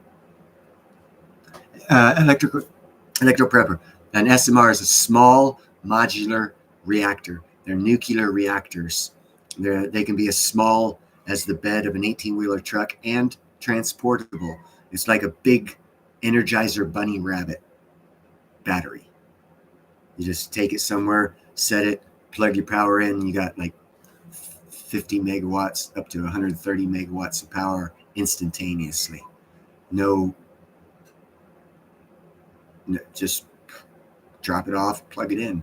Electroprepper. An SMR is a small modular reactor. They're nuclear reactors. They can be as small as the bed of an 18-wheeler truck and transportable. It's like a big Energizer bunny rabbit battery. You just take it somewhere, set it, plug your power in. You got like 50 megawatts up to 130 megawatts of power instantaneously. No, just drop it off, plug it in,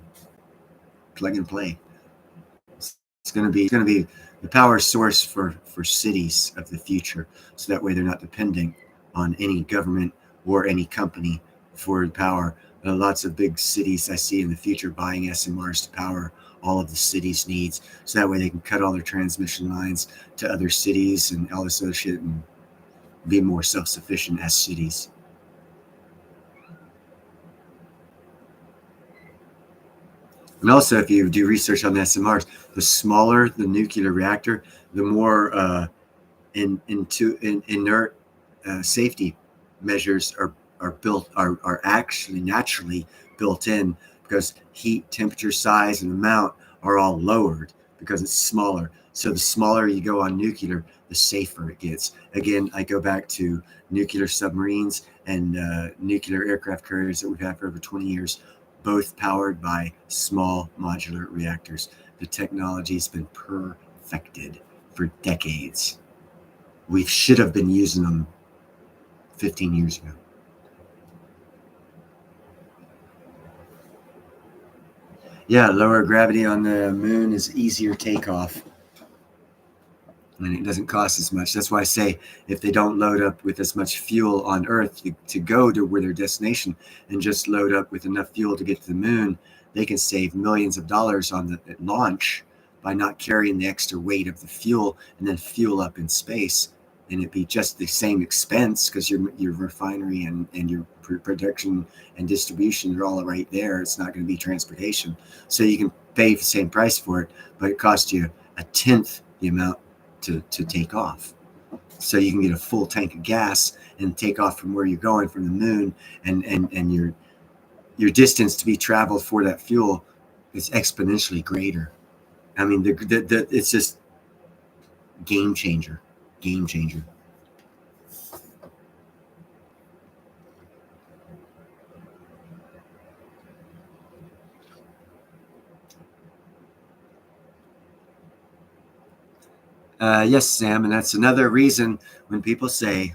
plug and play. It's going to be the power source for cities of the future. So that way they're not depending on any government or any company for power. Lots of big cities I see in the future buying SMRs to power all of the city's needs. So that way they can cut all their transmission lines to other cities and all this other shit and be more self-sufficient as cities. And also, if you do research on the SMRs, the smaller the nuclear reactor, the more inert safety measures are actually naturally built in, because heat, temperature, size, and amount are all lowered because it's smaller. So the smaller you go on nuclear, the safer it gets. Again, I go back to nuclear submarines and nuclear aircraft carriers that we've had for over 20 years, both powered by small modular reactors. The technology's been perfected for decades. We should have been using them 15 years ago. Yeah, lower gravity on the moon is easier takeoff. And it doesn't cost as much. That's why I say if they don't load up with as much fuel on Earth to go to where their destination and just load up with enough fuel to get to the moon, they can save millions of dollars on the launch by not carrying the extra weight of the fuel and then fuel up in space. And it'd be just the same expense because your refinery and your production and distribution are all right there. It's not going to be transportation. So you can pay the same price for it, but it costs you a tenth the amount to take off. So you can get a full tank of gas and take off from where you're going from the moon, and your distance to be traveled for that fuel is exponentially greater. I mean, it's just game changer. Yes, Sam, and that's another reason when people say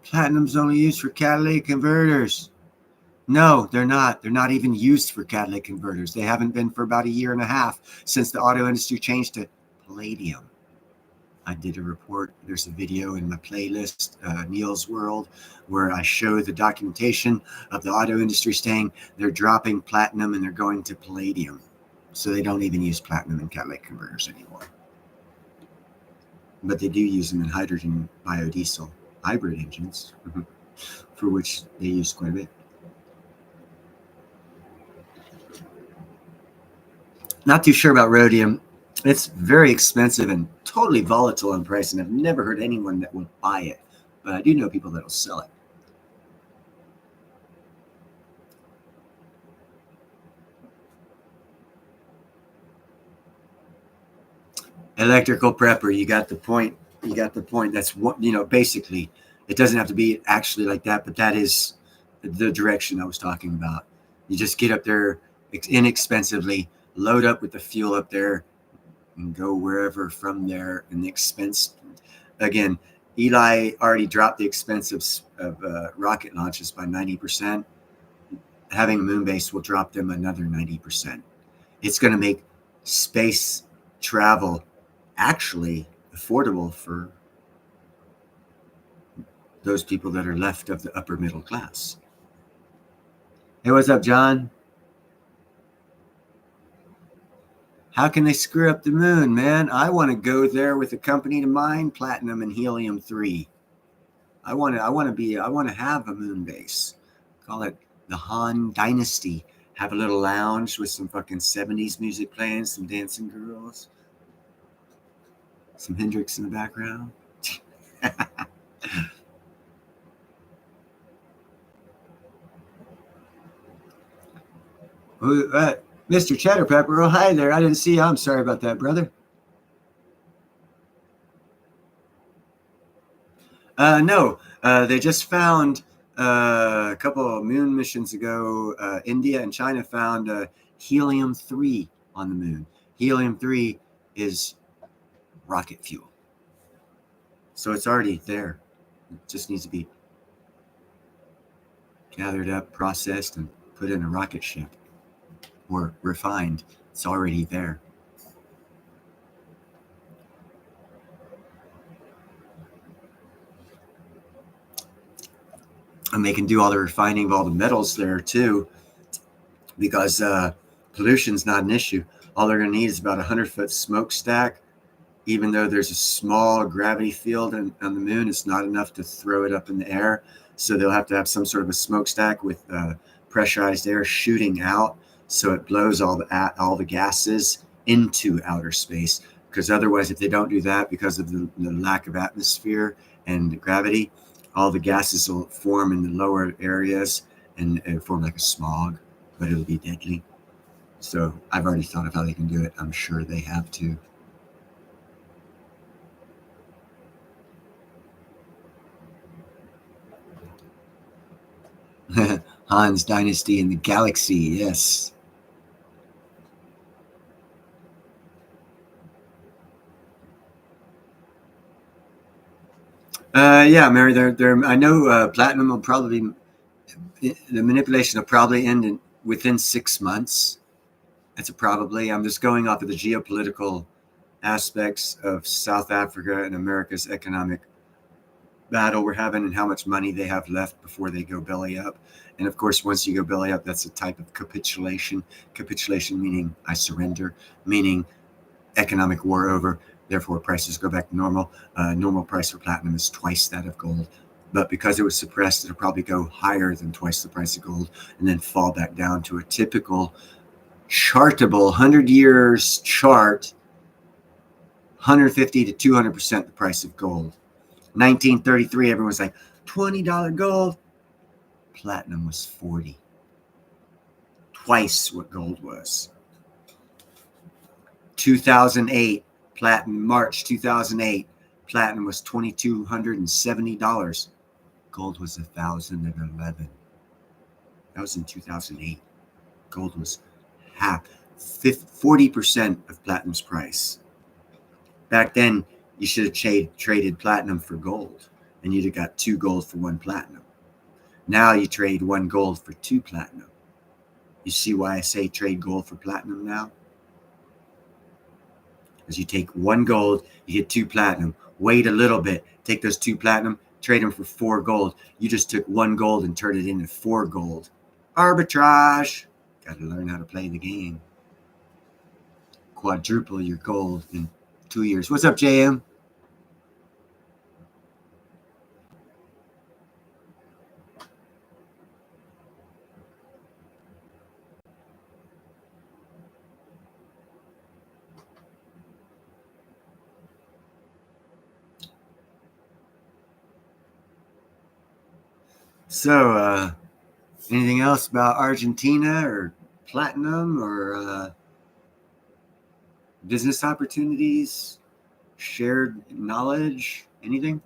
platinum's only used for catalytic converters. No, they're not. They're not even used for catalytic converters. They haven't been for about a year and a half since the auto industry changed to palladium. I did a report. There's a video in my playlist, Neil's World, where I show the documentation of the auto industry saying they're dropping platinum and they're going to palladium. So they don't even use platinum in catalytic converters anymore. But they do use them in hydrogen biodiesel. hybrid engines, for which they use quite a bit. Not too sure about rhodium. It's very expensive and totally volatile in price, and I've never heard anyone that will buy it. But I do know people that will sell it. Electrical prepper, you got the point. You got the point. That's what, basically, it doesn't have to be actually like that, but that is the direction I was talking about. You just get up there inexpensively, load up with the fuel up there, and go wherever from there. And the expense, again, Eli already dropped the expense of rocket launches by 90%. Having a moon base will drop them another 90%. It's going to make space travel actually affordable for those people that are left of the upper middle class. Hey, what's up, John? How can they screw up the moon, man? I want to go there with a company to mine platinum and helium-3. I want to have a moon base. Call it the Han Dynasty. Have a little lounge with some fucking 70s music playing, some dancing girls, some Hendrix in the background. Mr. Cheddar Pepper, oh, hi there. I didn't see you. I'm sorry about that, brother. No, they just found a couple of moon missions ago. India and China found helium-3 on the moon. Helium-3 is rocket fuel. So it's already there. It just needs to be gathered up, processed, and put in a rocket ship or refined. It's already there. And they can do all the refining of all the metals there too, because pollution's not an issue. All they're going to need is about a 100-foot smokestack. Even though there's a small gravity field on the moon, it's not enough to throw it up in the air. So they'll have to have some sort of a smokestack with pressurized air shooting out, so it blows all the gases into outer space. Because otherwise, if they don't do that, because of the lack of atmosphere and gravity, all the gases will form in the lower areas and form like a smog, but it'll be deadly. So I've already thought of how they can do it. I'm sure they have to. Han's Dynasty in the Galaxy, yes. Yeah, Mary. I know platinum will probably the manipulation will probably end within 6 months. That's a probably. I'm just going off of the geopolitical aspects of South Africa and America's economic battle we're having and how much money they have left before they go belly up. And of course, once you go belly up, that's a type of capitulation. Capitulation meaning I surrender, meaning economic war over. Therefore, prices go back to normal. Normal price for platinum is twice that of gold. But because it was suppressed, it'll probably go higher than twice the price of gold and then fall back down to a typical chartable 100 years chart, 150 to 200% the price of gold. 1933, everyone was like, $20 gold. Platinum was 40. Twice what gold was. 2008, March 2008, platinum was $2,270. Gold was $1,011. That was in 2008. Gold was 40% of platinum's price. Back then, you should have traded platinum for gold, and you'd have got 2 gold for 1 platinum. Now you trade 1 gold for 2 platinum. You see why I say trade gold for platinum now? Because you take 1 gold, you get 2 platinum. Wait a little bit, take those 2 platinum, trade them for 4 gold. You just took 1 gold and turned it into 4 gold. Arbitrage. Got to learn how to play the game. Quadruple your gold in 2 years. What's up, JM? So, anything else about Argentina or platinum or business opportunities, shared knowledge, anything?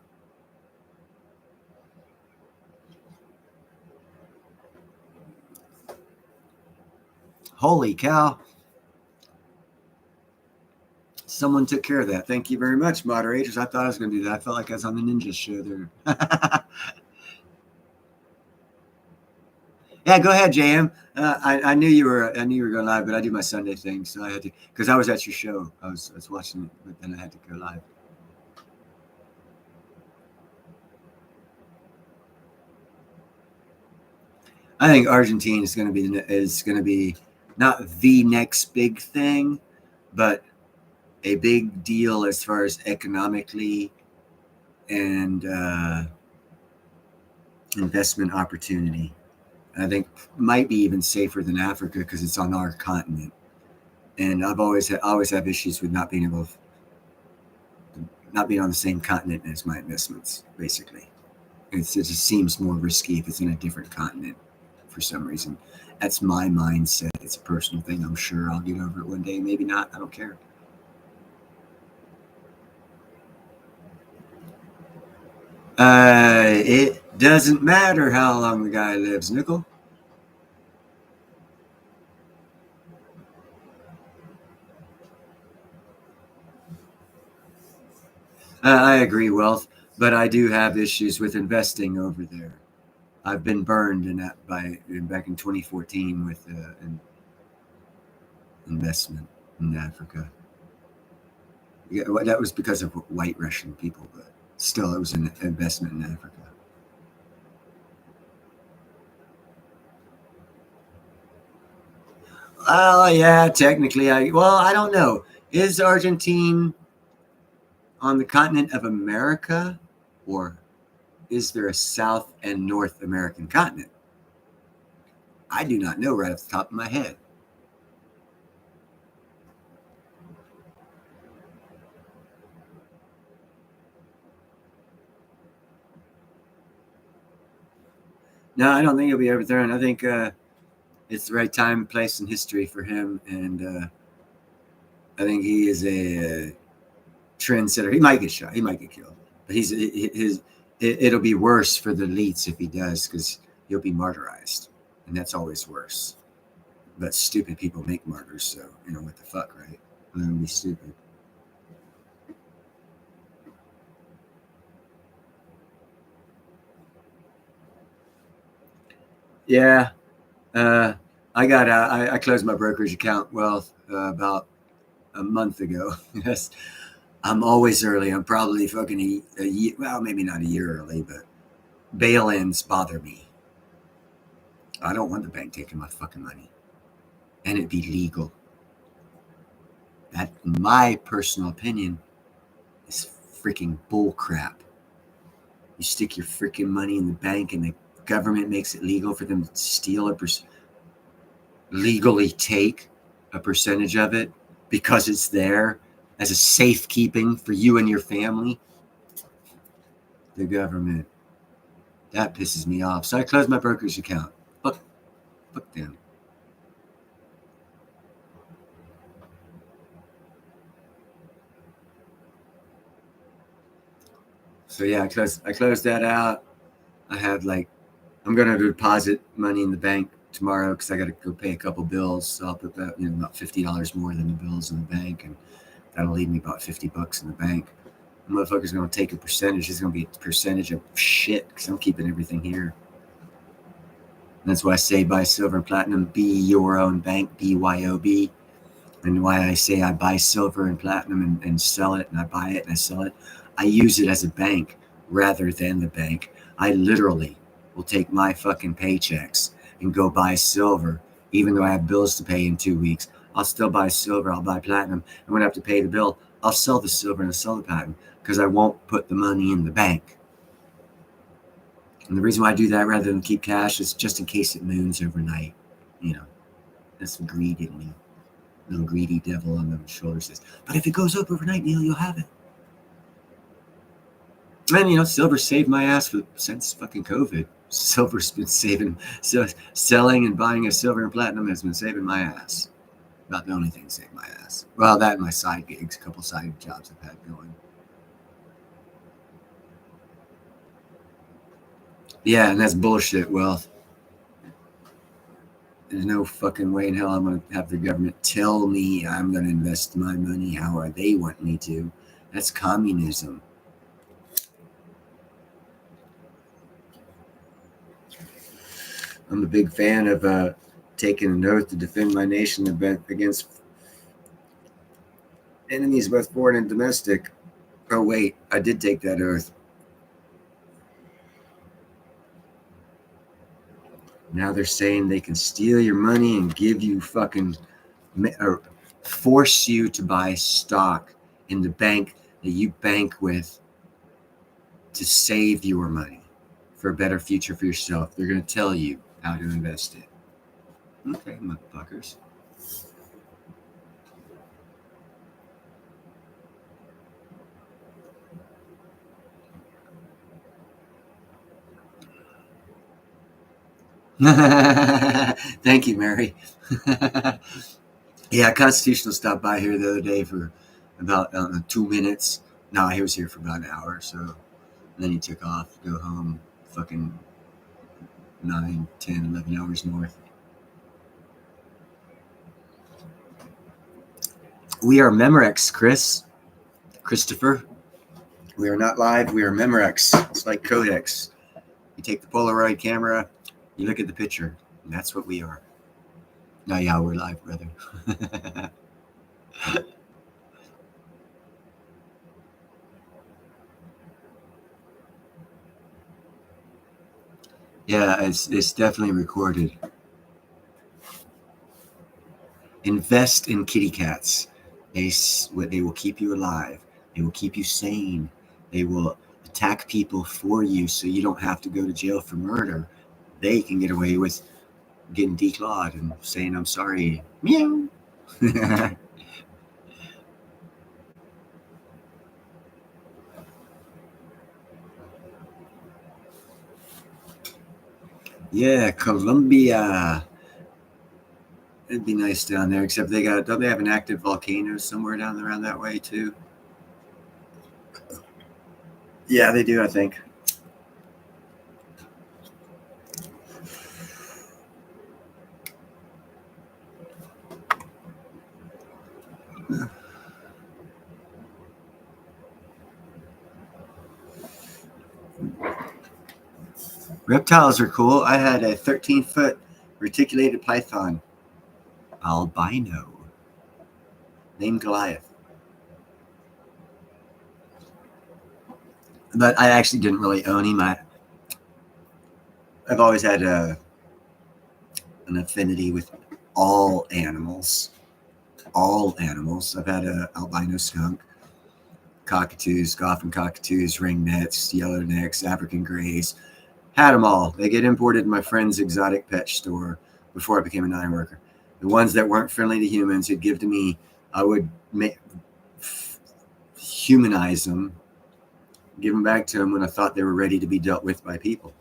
Holy cow. Someone took care of that. Thank you very much, moderators. I thought I was going to do that. I felt like I was on the Ninja show there. Yeah, go ahead, JM. I knew you were. I knew you were going live, but I do my Sunday thing, so I had to because I was at your show. I was watching it, but then I had to go live. I think Argentina is going to be not the next big thing, but a big deal as far as economically and investment opportunity. I think might be even safer than Africa because it's on our continent. And I've always have issues with not being on the same continent as my investments. Basically, it just seems more risky if it's in a different continent for some reason. That's my mindset. It's a personal thing. I'm sure I'll get over it one day. Maybe not. I don't care. It doesn't matter how long the guy lives, Nickel. I agree, Wealth, but I do have issues with investing over there. I've been burned in that back in 2014 with an investment in Africa. Yeah, well, that was because of white Russian people, but still, it was an investment in Africa. Oh yeah, technically, I don't know. Is Argentine on the continent of America, or is there a South and North American continent? I do not know right off the top of my head. No, I don't think he'll be overthrown. I think it's the right time, place, and history for him, and I think he is a trendsetter. He might get shot. He might get killed, but it'll be worse for the elites if he does because he'll be martyrized, and that's always worse. But stupid people make martyrs, so what the fuck, right? Let them be stupid. Yeah, I closed my brokerage account about a month ago. Yes, I'm always early. I'm probably fucking a year. Well, maybe not a year early, but bail-ins bother me. I don't want the bank taking my fucking money, and it be legal. That, in my personal opinion, is freaking bullcrap. You stick your freaking money in the bank, and the government makes it legal for them to legally take a percentage of it because it's there as a safekeeping for you and your family. The government. That pisses me off. So I closed my brokerage account. Fuck them. So yeah, I closed that out. I have I'm gonna deposit money in the bank tomorrow because I got to go pay a couple bills. So I'll put that about $50 more than the bills in the bank, and that'll leave me about $50 in the bank. The motherfucker's gonna take a percentage. It's gonna be a percentage of shit because I'm keeping everything here. And that's why I say buy silver and platinum. Be your own bank. BYOB. And why I say I buy silver and platinum and sell it, and I buy it and I sell it. I use it as a bank rather than the bank. I literally will take my fucking paychecks and go buy silver, even though I have bills to pay in 2 weeks. I'll still buy silver. I'll buy platinum. And when I have to pay the bill, I'll sell the silver and I'll sell the platinum because I won't put the money in the bank. And the reason why I do that rather than keep cash is just in case it moons overnight. That's some greed in me. Little greedy devil on the shoulder says, but if it goes up overnight, Neil, you'll have it. And silver saved my ass since fucking COVID. Silver's been selling and buying a silver and platinum has been saving my ass. About the only thing saved my ass. Well, that and my side gigs, a couple side jobs I've had going. Yeah, and that's bullshit wealth. There's no fucking way in hell I'm going to have the government tell me I'm going to invest my money how they want me to. That's communism. I'm a big fan of taking an oath to defend my nation against enemies, both foreign and domestic. Oh, wait, I did take that oath. Now they're saying they can steal your money and give you fucking, or force you to buy stock in the bank that you bank with to save your money for a better future for yourself. They're going to tell you how to invest it. Okay, motherfuckers. Thank you, Mary. Yeah, Constitutional stopped by here the other day for about 2 minutes. No, he was here for about an hour or so. And then he took off to go home, fucking 9, 10, 11 hours north. We are Memorex, Christopher. We are not live. We are Memorex. It's like Codex. You take the Polaroid camera, you look at the picture, and that's what we are. No, yeah, we're live, brother. Yeah, it's definitely recorded. Invest in kitty cats. They will keep you alive. They will keep you sane. They will attack people for you so you don't have to go to jail for murder. They can get away with getting declawed and saying, I'm sorry. Meow. Yeah, Colombia. It'd be nice down there, except don't they have an active volcano somewhere down around that way too? Yeah, they do, I think. Reptiles are cool. I had a 13-foot reticulated python, albino, named Goliath. But I actually didn't really own him. I've always had an affinity with all animals. All animals. I've had an albino skunk, cockatoos, Goffin cockatoos, ringnecks, yellownecks, African grays. Had them all. They get imported in my friend's exotic pet store before I became an iron worker. The ones that weren't friendly to humans would give to me. I would humanize them, give them back to them when I thought they were ready to be dealt with by people.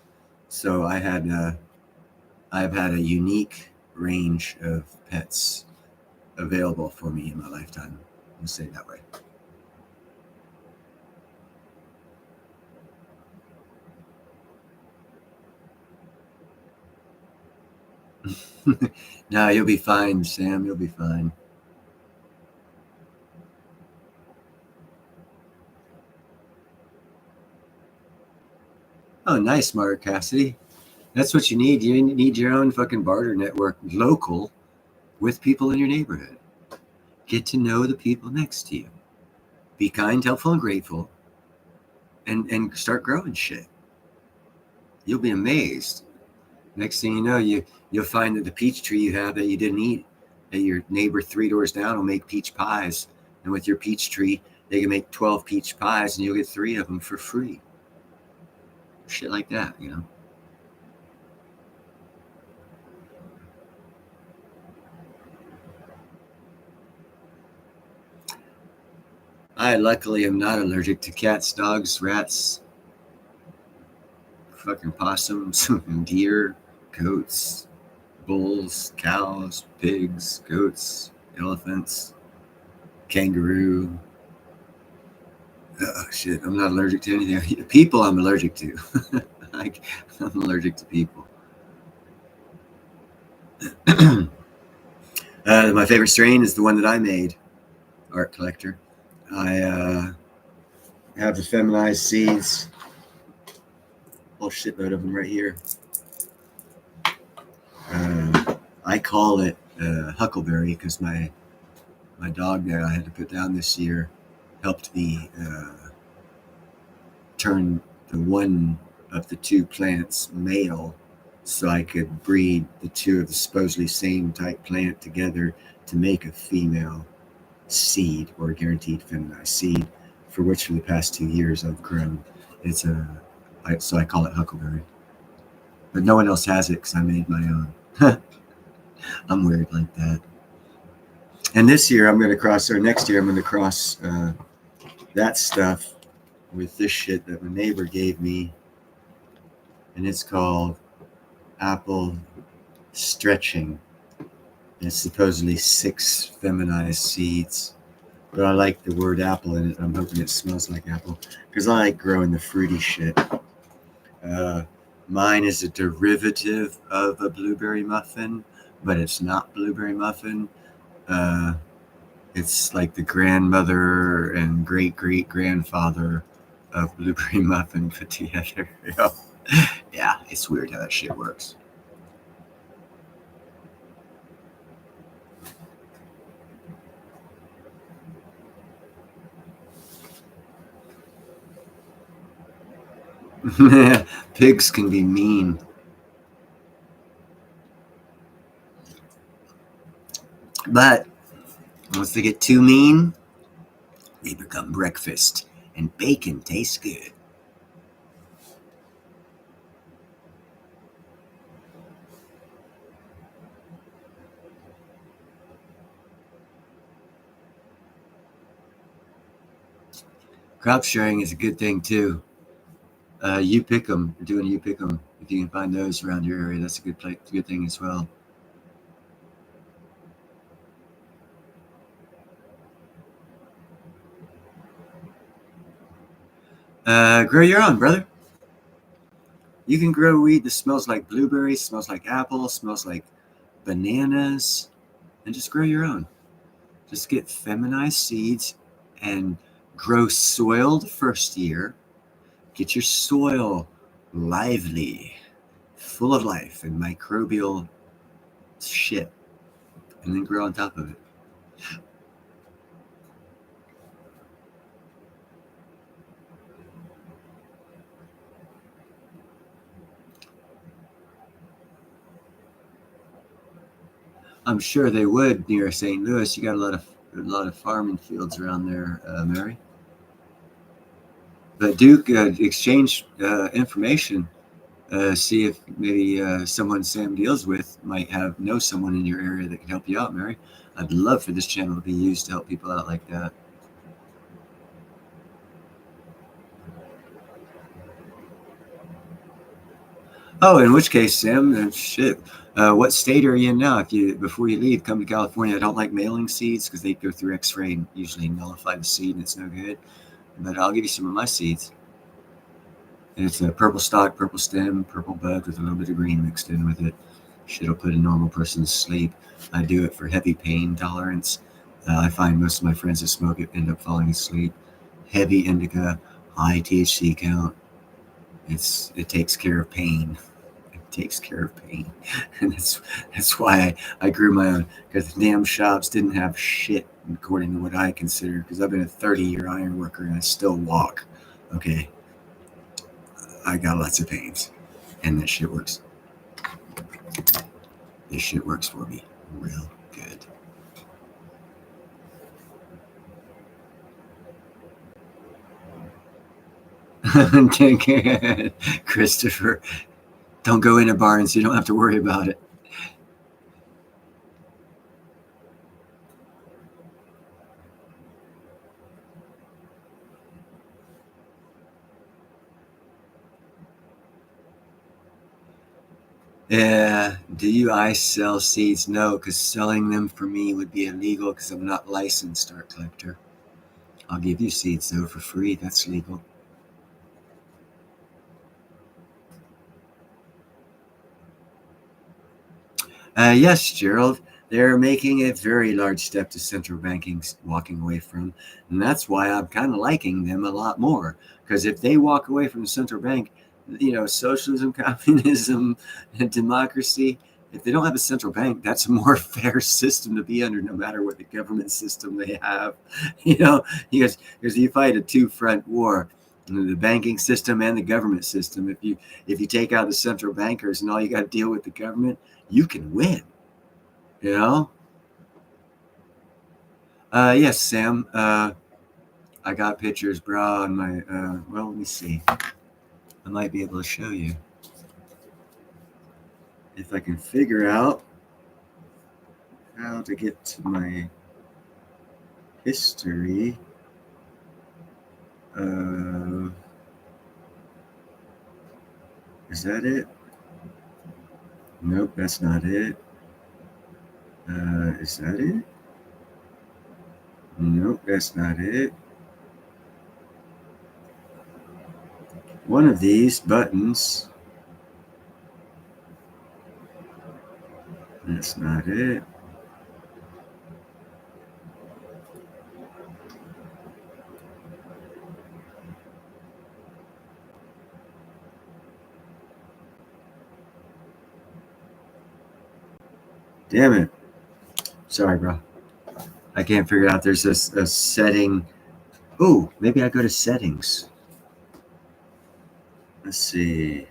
So I've had a unique range of pets available for me in my lifetime. Let's say it that way. No, you'll be fine, Sam. You'll be fine. Oh, nice, Mark Cassidy. That's what you need. You need your own fucking barter network, local, with people in your neighborhood. Get to know the people next to you. Be kind, helpful, and grateful, and start growing shit. You'll be amazed. Next thing you know, you'll find that the peach tree you have that you didn't eat, that your neighbor 3 doors down will make peach pies, and with your peach tree, they can make 12 peach pies, and you'll get 3 of them for free. Shit like that, you know. I luckily am not allergic to cats, dogs, rats, fucking possums, deer, goats, bulls, cows, pigs, goats, elephants, kangaroo. Oh, shit, I'm not allergic to anything. People I'm allergic to. Like, I'm allergic to people. My favorite strain is the one that I made, Art Collector. I have the feminized seeds. Whole shitload of them right here. I call it Huckleberry because my dog that I had to put down this year helped me turn the one of the two plants male so I could breed the two of the supposedly same type plant together to make a female seed or a guaranteed feminized seed, for which for the past 2 years I've grown. So I call it Huckleberry. But no one else has it because I made my own. I'm weird like that. And this year I'm going to cross, or next year I'm going to cross that stuff with this shit that my neighbor gave me. And it's called Apple Stretching. And it's supposedly 6 feminized seeds. But I like the word apple in it. I'm hoping it smells like apple because I like growing the fruity shit. Mine is a derivative of a blueberry muffin, but it's not blueberry muffin. It's like the grandmother and great great grandfather of blueberry muffin put together. Yeah, it's weird how that shit works. Pigs can be mean. But once they get too mean, they become breakfast, and bacon tastes good. Crop sharing is a good thing too. You pick them. Doing you pick them. If you can find those around your area, that's a good thing as well. Grow your own, brother. You can grow weed that smells like blueberries, smells like apple, smells like bananas, and just grow your own. Just get feminized seeds and grow soil the first year. Get your soil lively, full of life and microbial shit, and then grow on top of it. I'm sure they would near St. Louis. You got a lot of farming fields around there, Mary. But Duke, exchange information. See if maybe someone Sam deals with might know someone in your area that can help you out, Mary. I'd love for this channel to be used to help people out like that. Oh, in which case, Sam, shit. What state are you in now? Before you leave, come to California. I don't like mailing seeds because they go through X-ray and usually nullify the seed, and it's no good. But I'll give you some of my seeds. And it's a purple stalk, purple stem, purple bud with a little bit of green mixed in with it. Shit'll put a normal person to sleep. I do it for heavy pain tolerance. I find most of my friends that smoke it end up falling asleep. Heavy indica, high THC count. It takes care of pain. It takes care of pain, and that's why I grew my own, because the damn shops didn't have shit according to what I consider. Because I've been a 30-year iron worker and I still walk. Okay, I got lots of pains, and this shit works. This shit works for me real good. Christopher, don't go into Barnes. You don't have to worry about it. Do you I sell seeds? No, because selling them for me would be illegal because I'm not licensed art collector. I'll give you seeds though for free. That's legal. Yes, Gerald. They're making a very large step to central banking walking away from, and that's why I'm kind of liking them a lot more. Because if they walk away from the central bank, socialism, communism, and democracy. If they don't have a central bank, that's a more fair system to be under, no matter what the government system they have. You know, because you fight a two-front war, the banking system and the government system. If you take out the central bankers and all you got to deal with the government, you can win. You know? Yes, Sam. I got pictures, bro, on my. Well, let me see. I might be able to show you if I can figure out how to get to my history. Is that it? Nope, that's not it. Is that it? Nope, that's not it. One of these buttons. That's not it. Damn it. Sorry, bro. I can't figure it out. There's a setting. Oh, maybe I go to settings. Let's see.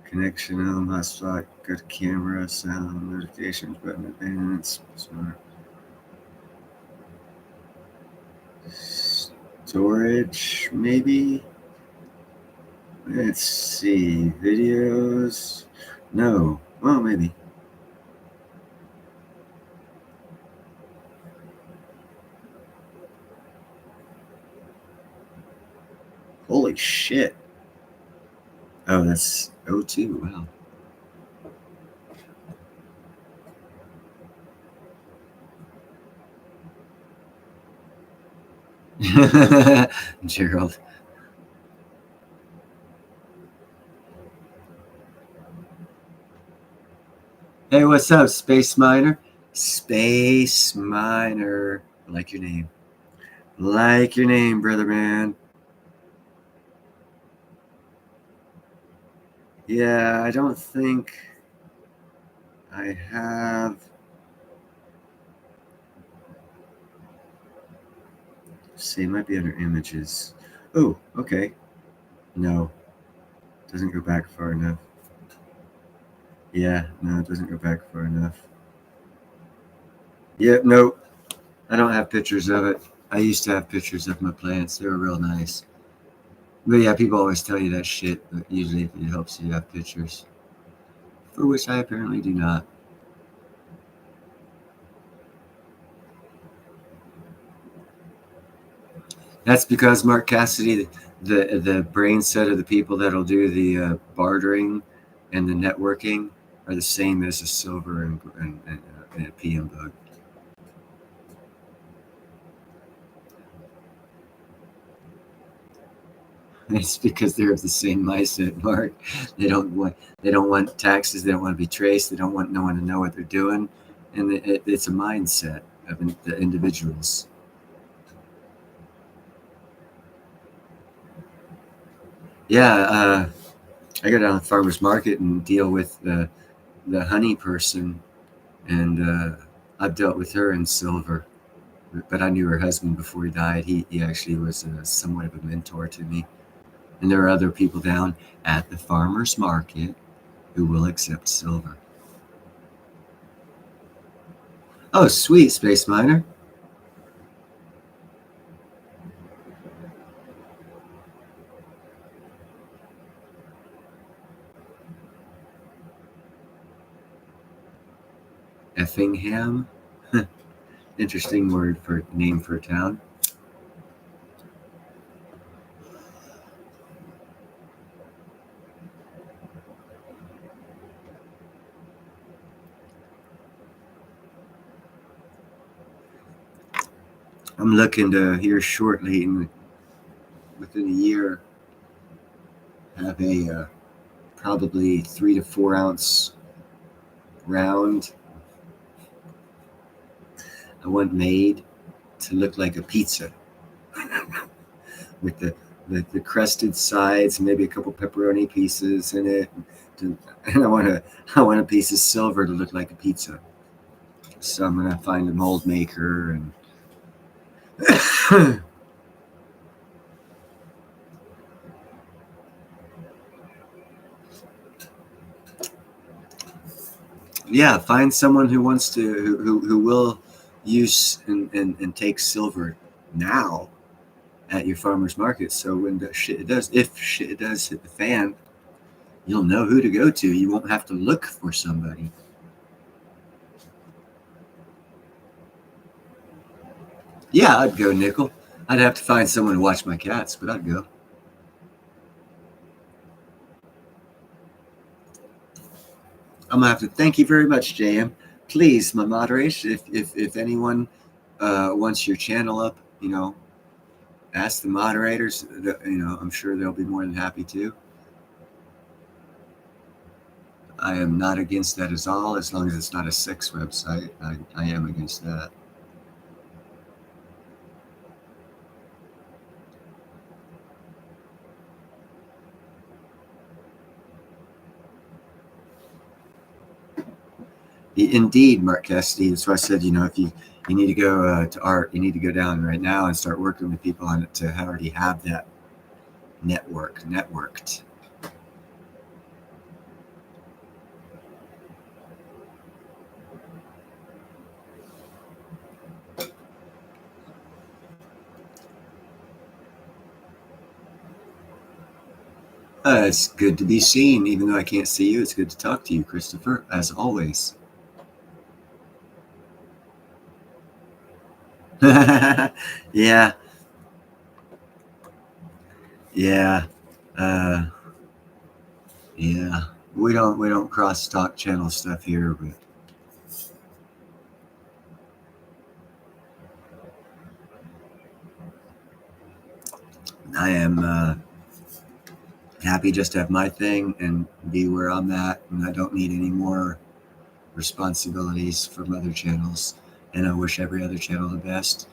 Connection on hotspot. Go to camera, sound, notifications, button, advance. Storage, maybe. Let's see. Videos. No. Well, maybe. Holy shit. Oh, that's O2. Wow. Gerald. Hey, what's up, Space Miner? Space Miner. I like your name. Like your name, brother man. Yeah, I don't think I have. Let's see, it might be under images. Oh, okay. No, doesn't go back far enough. Yeah, no, it doesn't go back far enough. Yeah, nope. I don't have pictures of it. I used to have pictures of my plants. They were real nice. But yeah, people always tell you that shit, but usually it helps you have pictures. For which I apparently do not. That's because Mark Cassidy, the brain set of the people that'll do the bartering and the networking are the same as a silver and a PM bug. It's because they're of the same mindset, Mark. They don't want taxes. They don't want to be traced. They don't want no one to know what they're doing, and it's a mindset of the individuals. Yeah, I go down to the farmers market and deal with the honey person, and I've dealt with her in silver. But I knew her husband before he died. He actually was somewhat of a mentor to me. And there are other people down at the farmers market who will accept silver. Oh, sweet, Space Miner. Effingham. Interesting word for name for a town. I'm looking to here shortly, within a year, have a probably 3 to 4 ounce round. I want made to look like a pizza with the crusted sides, maybe a couple pepperoni pieces in it, and I want a piece of silver to look like a pizza. So I'm gonna find a mold maker and yeah, find someone who wants to who will use and take silver now at your farmer's market. So when the shit does, if shit does hit the fan, you'll know who to go to. You won't have to look for somebody. Yeah, I'd go nickel. I'd have to find someone to watch my cats, but I'd go. I'm gonna have to thank you very much, JM. Please, my moderation, if anyone wants your channel up, ask the moderators. I'm sure they'll be more than happy to. I am not against that at all, as long as it's not a sex website. I am against that. Indeed, Mark Cassidy. That's why I said, if you need to go to art, you need to go down right now and start working with people on it to already have that networked. It's good to be seen, even though I can't see you. It's good to talk to you, Christopher, as always. Yeah, yeah, uh, yeah. We don't cross talk channel stuff here, but I am happy just to have my thing and be where I'm at, and I don't need any more responsibilities from other channels. And I wish every other channel the best.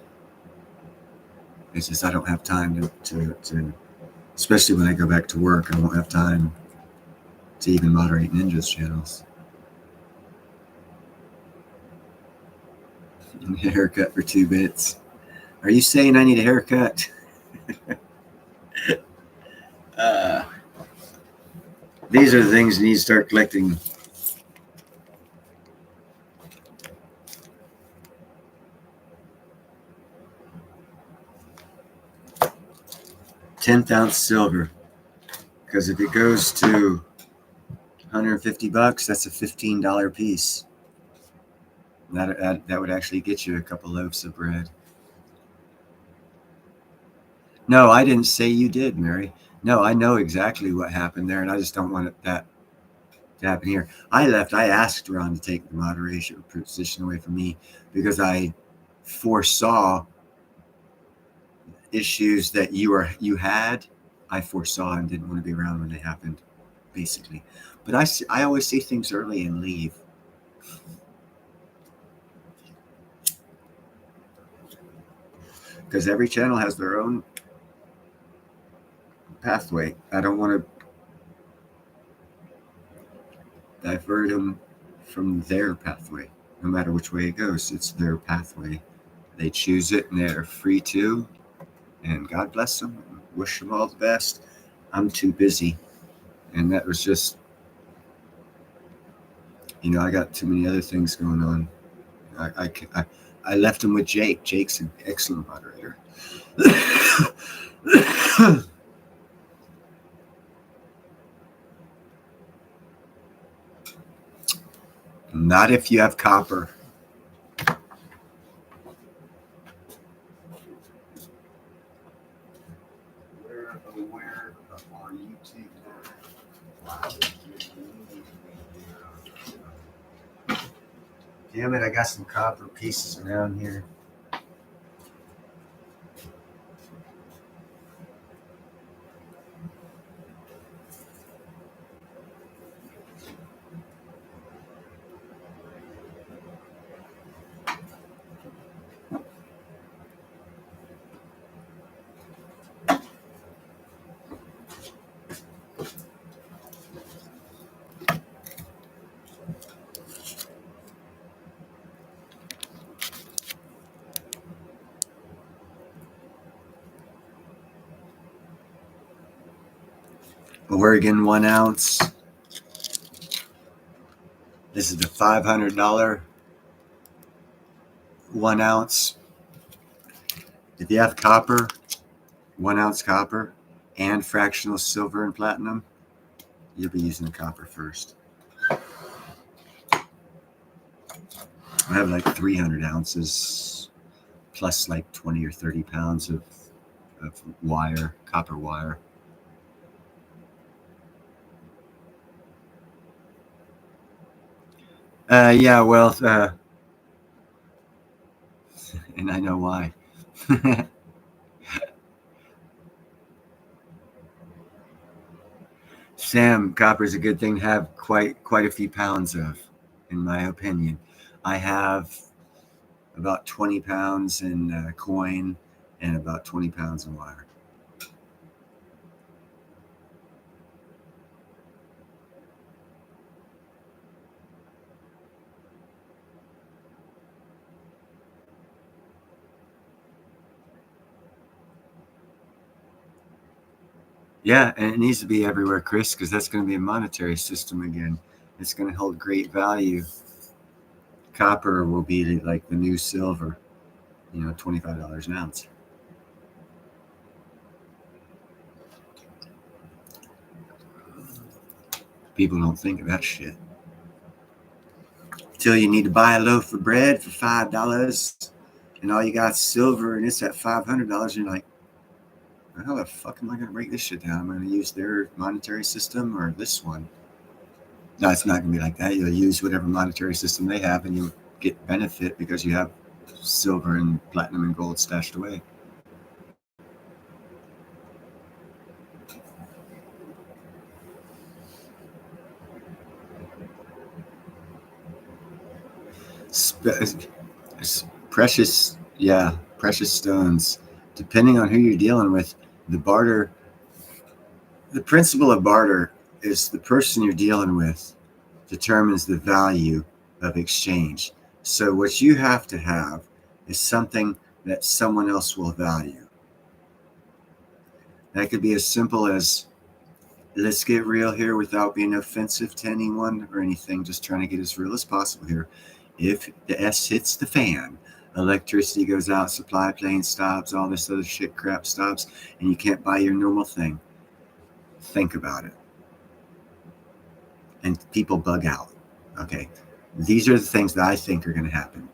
It's just I don't have time to especially when I go back to work, I won't have time to even moderate Ninja's channels. A haircut for 2 bits. Are you saying I need a haircut? uh, these are the things you need to start collecting. $10th silver. Because if it goes to $150, that's a $15 piece. That would actually get you a couple loaves of bread. No, I didn't say you did, Mary. No, I know exactly what happened there, and I just don't want that to happen here. I asked Ron to take the moderation position away from me because I foresaw issues that you had. I foresaw and didn't want to be around when they happened, basically. But I always see things early and leave. Because every channel has their own pathway. I don't want to divert them from their pathway. No matter which way it goes, it's their pathway. They choose it and they're free to. And God bless them. Wish them all the best. I'm too busy. And that was just, I got too many other things going on. I left him with Jake. Jake's an excellent moderator. Not if you have copper. Where are you two? Damn it, I got some copper pieces around here. Oregon 1 ounce. This is the $500 1 ounce. If you have copper, 1 ounce copper, and fractional silver and platinum, you'll be using the copper first. I have like 300 ounces plus like 20 or 30 pounds of wire, copper wire. Yeah, well, and I know why. Sam, copper is a good thing to have quite a few pounds of, in my opinion. I have about 20 pounds in coin and about 20 pounds in wire. Yeah, and it needs to be everywhere, Chris, because that's going to be a monetary system again. It's going to hold great value. Copper will be like the new silver, $25 an ounce. People don't think of that shit. Till you need to buy a loaf of bread for $5 and all you got is silver and it's at $500, and you're like, how the fuck am I going to break this shit down? Am I going to use their monetary system or this one? No, it's not going to be like that. You'll use whatever monetary system they have and you'll get benefit because you have silver and platinum and gold stashed away. Precious stones. Depending on who you're dealing with, the principle of barter is the person you're dealing with determines the value of exchange. So what you have to have is something that someone else will value. That could be as simple as, let's get real here without being offensive to anyone or anything, just trying to get as real as possible here. If the S hits the fan, electricity goes out, supply plane stops, all this other shit crap stops, and you can't buy your normal thing, think about it. And people bug out. Okay, these are the things that I think are going to happen.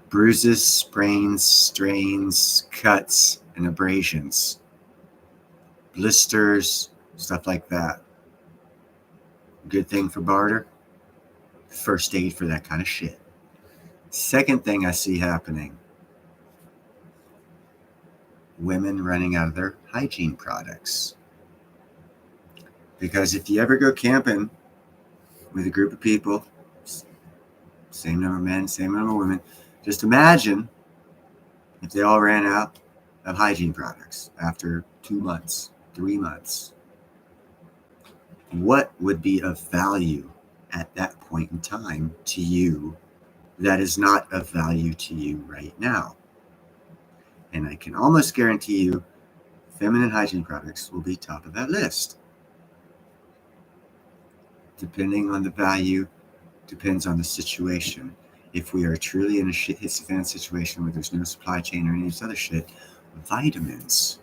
Bruises, sprains, strains, cuts, and abrasions. Blisters, stuff like that. Good thing for barter. First aid for that kind of shit. Second thing I see happening, women running out of their hygiene products. Because if you ever go camping with a group of people, same number of men, same number of women, just imagine if they all ran out of hygiene products after 2 months, 3 months. What would be of value at that point in time to you that is not of value to you right now? And I can almost guarantee you feminine hygiene products will be top of that list. Depending on the value, depends on the situation. If we are truly in a shit hits the fan situation where there's no supply chain or any of this other shit, vitamins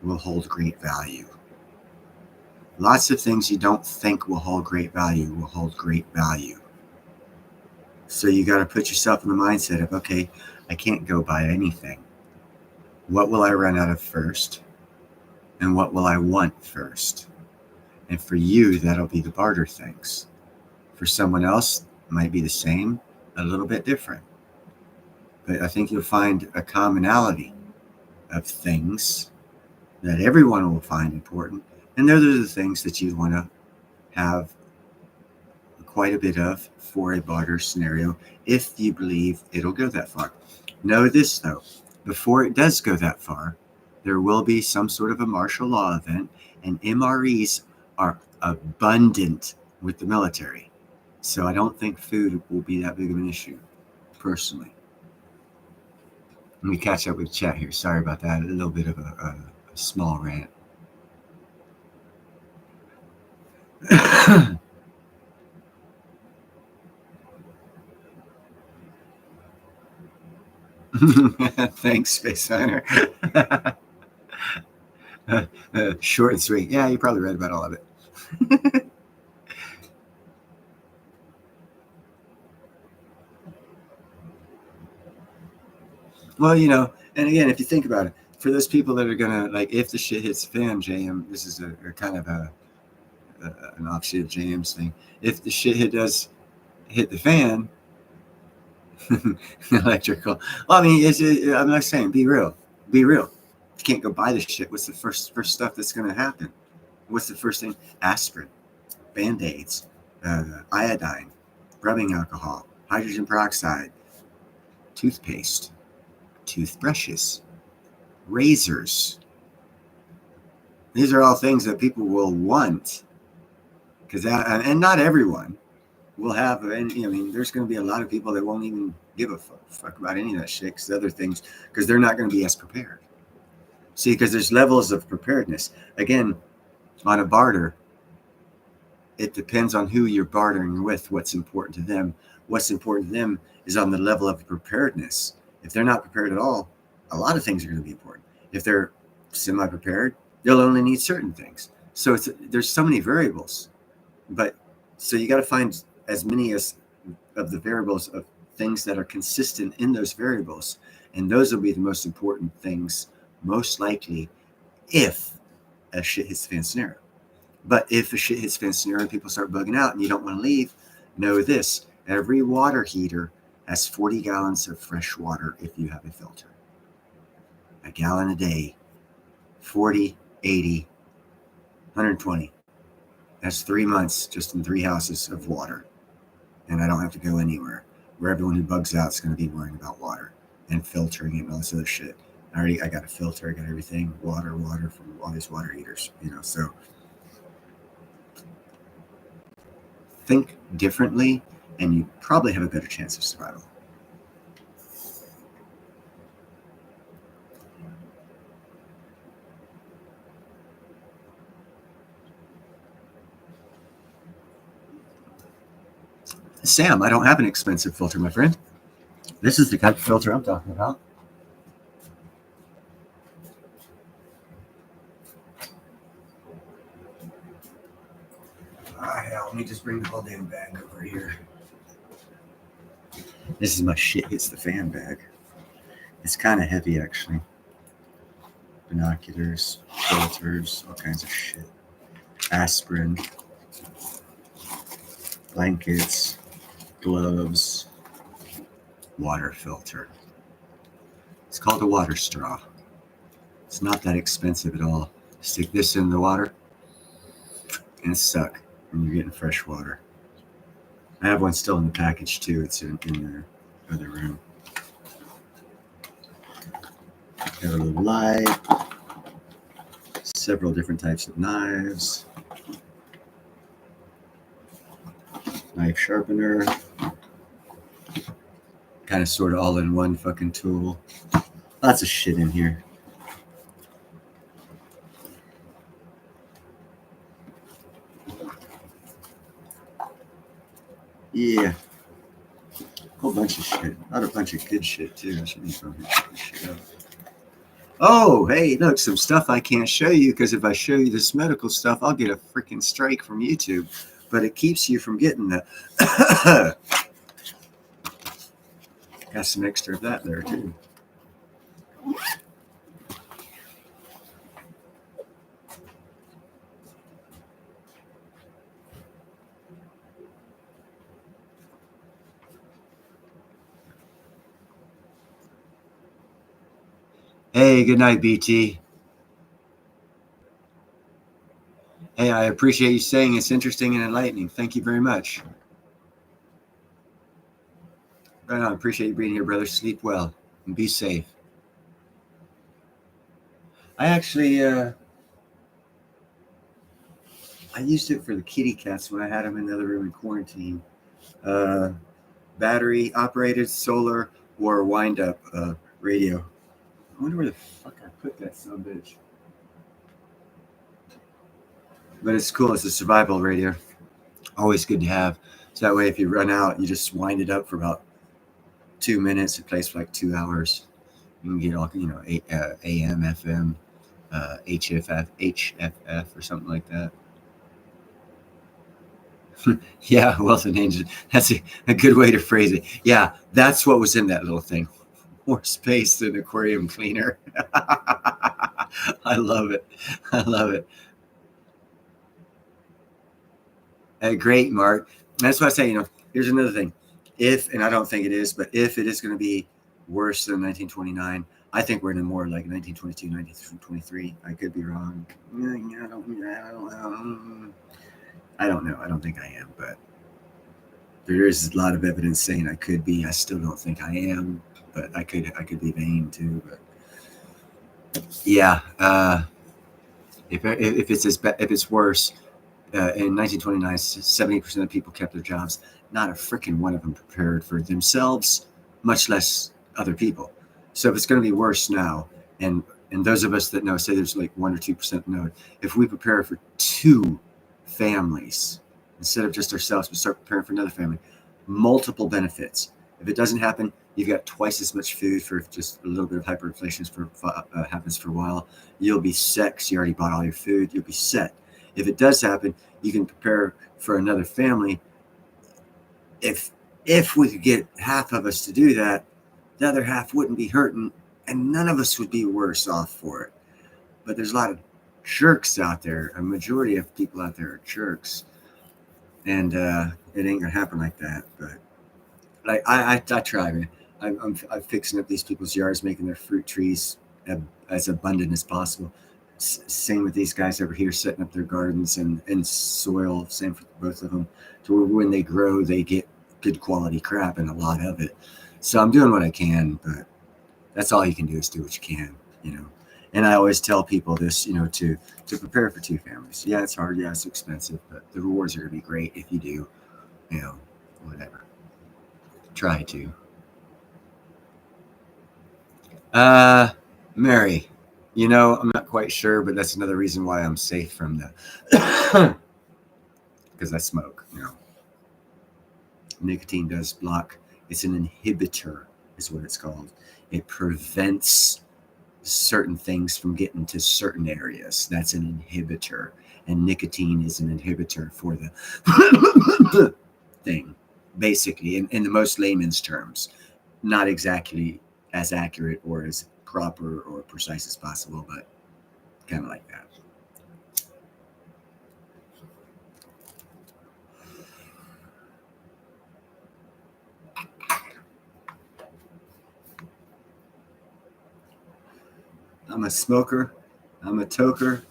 will hold great value. Lots of things you don't think will hold great value will hold great value. So you got to put yourself in the mindset of, okay, I can't go buy anything. What will I run out of first? And what will I want first? And for you, that'll be the barter things. For someone else, it might be the same, a little bit different. But I think you'll find a commonality of things that everyone will find important. And those are the things that you want to have quite a bit of for a barter scenario if you believe it'll go that far. Know this, though. Before it does go that far, there will be some sort of a martial law event, and MREs are abundant with the military. So I don't think food will be that big of an issue, personally. Let me catch up with chat here. Sorry about that. A little bit of a small rant. Thanks, Space Hunter. Short and sweet. Yeah, you probably read about all of it. Well, and again, if you think about it, for those people that are gonna like, if the shit hits the fan, JM, this is a kind of an offshoot of JM's thing. If the shit does hit the fan, electrical. Well, I mean, I'm not saying be real. Be real. You can't go buy the shit. What's the first stuff that's gonna happen? What's the first thing? Aspirin, Band-Aids, iodine, rubbing alcohol, hydrogen peroxide, toothpaste, toothbrushes, razors. These are all things that people will want, because and not everyone will have. And I mean, there's going to be a lot of people that won't even give a fuck about any of that shit, because other things, because they're not going to be as prepared. See, because there's levels of preparedness. Again, on a barter, it depends on who you're bartering with, what's important to them. What's important to them is on the level of preparedness. If they're not prepared at all, a lot of things are going to be important. If they're semi-prepared, they'll only need certain things. So there's so many variables. But so you got to find as many as of the variables of things that are consistent in those variables. And those will be the most important things, most likely, if a shit hits the fan scenario. But if a shit hits the fan scenario and people start bugging out and you don't want to leave, know this: every water heater has 40 gallons of fresh water if you have a filter. A gallon a day, 40, 80, 120. That's 3 months just in 3 houses of water. And I don't have to go anywhere, where everyone who bugs out is going to be worrying about water and filtering it and all this other shit. I got a filter, I got everything, water from all these water heaters, so think differently and you probably have a better chance of survival. Sam, I don't have an expensive filter, my friend. This is the type of filter I'm talking about. Hell, let me just bring the whole damn bag over here. This is my shit hits the fan bag. It's kind of heavy, actually. Binoculars, filters, all kinds of shit. Aspirin, blankets, gloves, water filter. It's called a water straw. It's not that expensive at all. Stick this in the water and suck, and you're getting fresh water. I have one still in the package too. It's in the other room. Got a little light, several different types of knives, knife sharpener, kind of sort of all in one fucking tool. Lots of shit in here. Yeah. A whole bunch of shit. Not a bunch of good shit, too. I should be fucking this shit up. Oh, hey, look, some stuff I can't show you, because if I show you this medical stuff, I'll get a freaking strike from YouTube. But it keeps you from getting that. Got some extra of that there, too. Hey, good night, BT. Hey, I appreciate you saying it's interesting and enlightening. Thank you very much. Right on. Appreciate you being here, brother. Sleep well and be safe. I actually, I used it for the kitty cats when I had them in the other room in quarantine. Battery operated, solar, or wind up radio. I wonder where the fuck I put that son of a bitch. But it's cool. It's a survival radio. Always good to have. So that way, if you run out, you just wind it up for about 2 minutes. It plays for like 2 hours. You can get all, AM, FM, HFF, or something like that. Yeah, wealth and angels. That's a good way to phrase it. Yeah, that's what was in that little thing. More space than aquarium cleaner. I love it. I love it. Great, Mark. That's why I say, here's another thing. If, and I don't think it is, but if it is going to be worse than 1929, I think we're in a more like 1922, 1923. I could be wrong. I don't know. I don't think I am, but there is a lot of evidence saying I could be. I still don't think I am, but I could be vain too. But yeah, if it's worse, in 1929, 70% of people kept their jobs. Not a freaking one of them prepared for themselves, much less other people. So if it's going to be worse now, and those of us that know, say there's like 1 or 2% know, if we prepare for 2 families instead of just ourselves, we start preparing for another family, multiple benefits. If it doesn't happen, you've got twice as much food for just a little bit of hyperinflation happens for a while. You'll be set because you already bought all your food. You'll be set. If it does happen, you can prepare for another family. If we could get half of us to do that, the other half wouldn't be hurting, and none of us would be worse off for it. But there's a lot of jerks out there. A majority of people out there are jerks, and it ain't gonna happen like that. But like I try, man. I'm fixing up these people's yards, making their fruit trees as abundant as possible. Same with these guys over here, setting up their gardens and soil. Same for both of them, to where when they grow, they get good quality crap and a lot of it. So I'm doing what I can, but that's all you can do is do what you can, And I always tell people this, to prepare for 2 families. Yeah, it's hard. Yeah, it's expensive, but the rewards are going to be great if you do, whatever. Try to. Mary, I'm not quite sure, but that's another reason why I'm safe from the, because I smoke, Nicotine does block. It's an inhibitor is what it's called. It prevents certain things from getting to certain areas. That's an inhibitor. And nicotine is an inhibitor for the thing, basically, in the most layman's terms. Not exactly as accurate or as proper or precise as possible, but kind of like that. I'm a smoker. I'm a toker.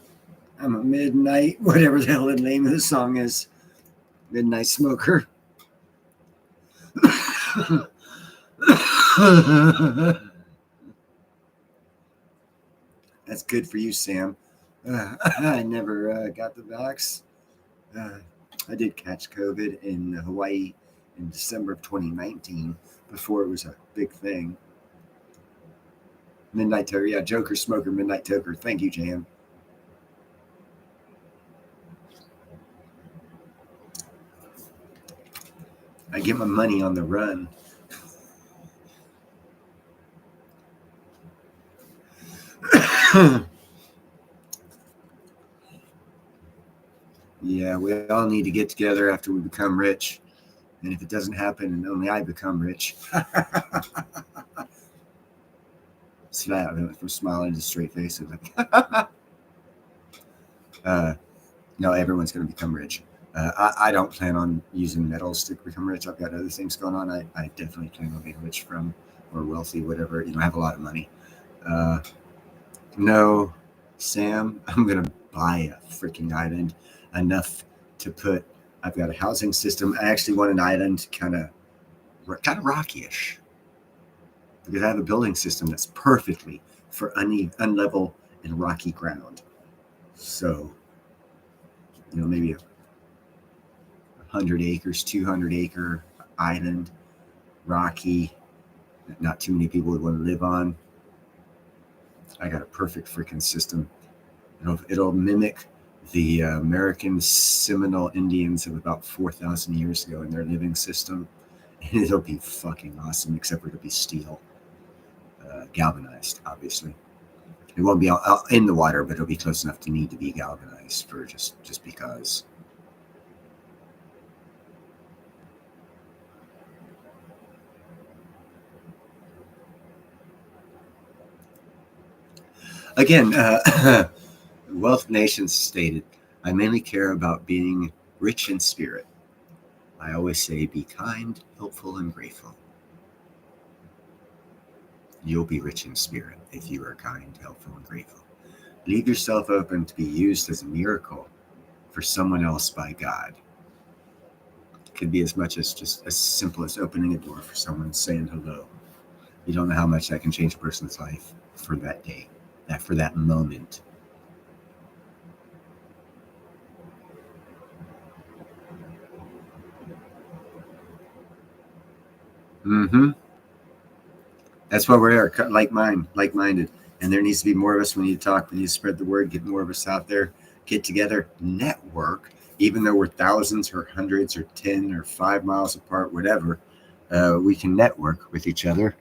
I'm a midnight, whatever the hell the name of the song is. Midnight smoker. That's good for you, Sam. I never got the vax. I did catch COVID in Hawaii in December of 2019 before it was a big thing. Midnight toker. Yeah, Joker smoker, midnight toker. Thank you, Jan. I get my money on the run. Yeah, we all need to get together after we become rich. And if it doesn't happen and only I become rich. Slap from smiling to straight faces. No, everyone's going to become rich. I don't plan on using metals to become rich. I've got other things going on. I definitely plan on being rich from, or wealthy, whatever. I have a lot of money. No, Sam, I'm going to buy a freaking island enough to put. I've got a housing system. I actually want an island kind of rocky-ish, because I have a building system that's perfectly for unlevel and rocky ground. So, maybe 100 acres, 200-acre island, rocky, that not too many people would want to live on. I got a perfect freaking system. It'll mimic the American Seminole Indians of about 4,000 years ago in their living system. And it'll be fucking awesome, except for it'll be steel, galvanized, obviously. It won't be out in the water, but it'll be close enough to need to be galvanized for just because. Again, Wealth Nations stated, I mainly care about being rich in spirit. I always say, be kind, helpful, and grateful. You'll be rich in spirit if you are kind, helpful, and grateful. Leave yourself open to be used as a miracle for someone else by God. It could be as much as just as simple as opening a door for someone, saying hello. You don't know how much that can change a person's life for that day, for that moment. Mm-hmm. That's why we're here, like-minded. And there needs to be more of us. We need to talk. We need to spread the word, get more of us out there, get together, network. Even though we're thousands or hundreds or 10 or 5 miles apart, whatever, we can network with each other.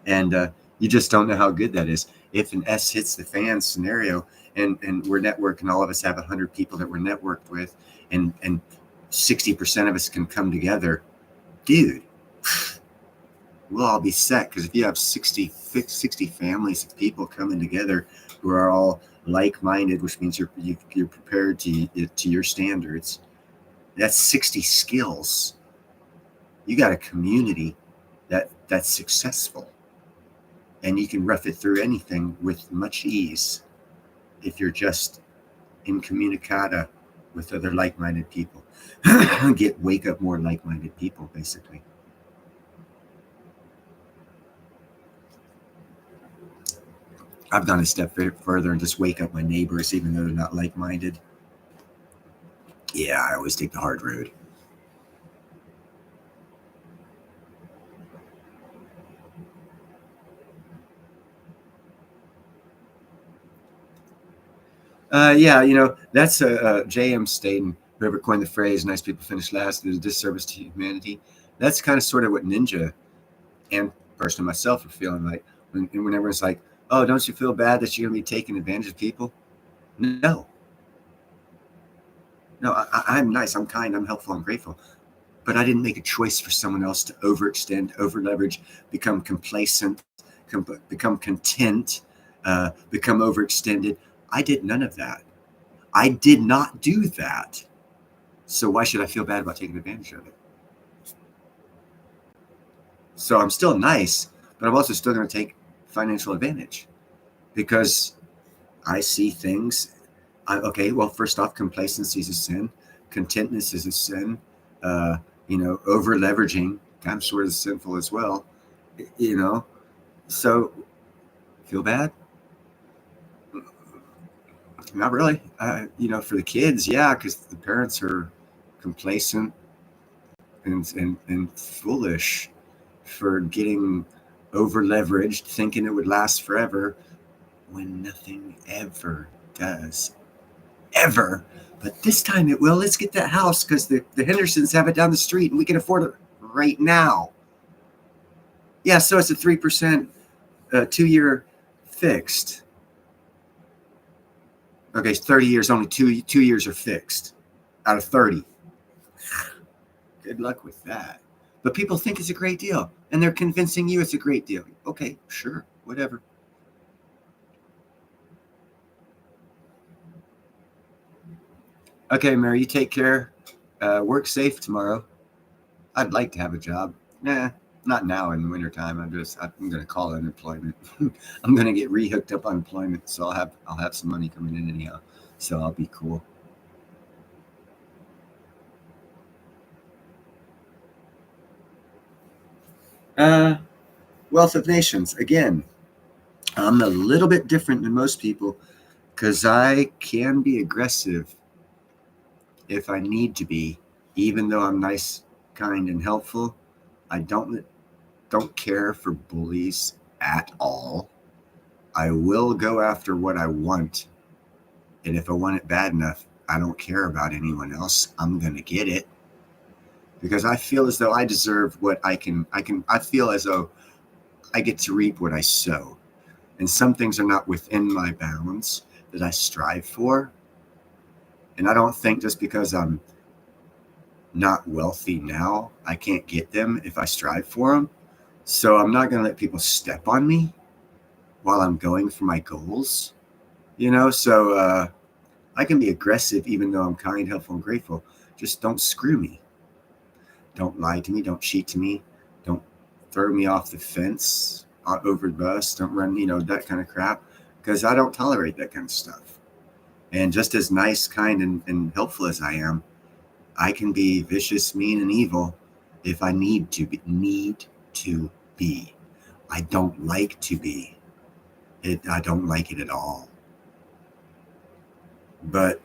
And you just don't know how good that is. If an S hits the fan scenario and we're networking, all of us have 100 people that we're networked with, and 60% of us can come together, dude, we'll all be set. Because if you have 60 families of people coming together who are all like-minded, which means you're prepared to your standards, that's 60 skills. You got a community that's successful, and you can rough it through anything with much ease if you're just in communicata with other like-minded people. Wake up more like-minded people, basically. I've gone a step further and just wake up my neighbors, even though they're not like-minded. Yeah, I always take the hard road. Yeah, that's J.M. Staten, whoever coined the phrase, nice people finish last, there's a disservice to humanity. That's kind of sort of what Ninja and personally myself are feeling like. Whenever it's like, oh, don't you feel bad that you're going to be taking advantage of people? No. No, I'm nice, I'm kind, I'm helpful, I'm grateful. But I didn't make a choice for someone else to overextend, over leverage, become complacent, become content, become overextended. I did none of that. I did not do that. So why should I feel bad about taking advantage of it? So I'm still nice, but I'm also still going to take financial advantage because I see things. Okay, well, first off, complacency is a sin. Contentness is a sin. Over leveraging kind of sort of sinful as well. So feel bad? Not really. For the kids, yeah, because the parents are complacent and foolish for getting over leveraged, thinking it would last forever when nothing ever does. Ever. But this time it will. Let's get that house because the Hendersons have it down the street and we can afford it right now. Yeah, so it's a 3% 2-year fixed. Okay, 30 years, only 2 years are fixed out of 30. Good luck with that. But people think it's a great deal, and they're convincing you it's a great deal. Okay, sure, whatever. Okay, Mary, you take care. Work safe tomorrow. I'd like to have a job. Nah, not now in the wintertime. I'm going to call unemployment. I'm going to get rehooked up on employment, so I'll have some money coming in anyhow. So I'll be cool. Wealth of Nations. Again, I'm a little bit different than most people because I can be aggressive if I need to be, even though I'm nice, kind, and helpful. I don't care for bullies at all. I will go after what I want And if I want it bad enough, I don't care about anyone else. I'm going to get it because I feel as though I deserve what I feel as though I get to reap what I sow. And some things are not within my bounds that I strive for. And I don't think just because I'm not wealthy now, I can't get them if I strive for them. So I'm not going to let people step on me while I'm going for my goals, So I can be aggressive even though I'm kind, helpful, and grateful. Just don't screw me. Don't lie to me. Don't cheat to me. Don't throw me off the fence, over the bus. Don't run, that kind of crap, because I don't tolerate that kind of stuff. And just as nice, kind, and helpful as I am, I can be vicious, mean, and evil if I need to be. I don't like to be. I don't like it at all. But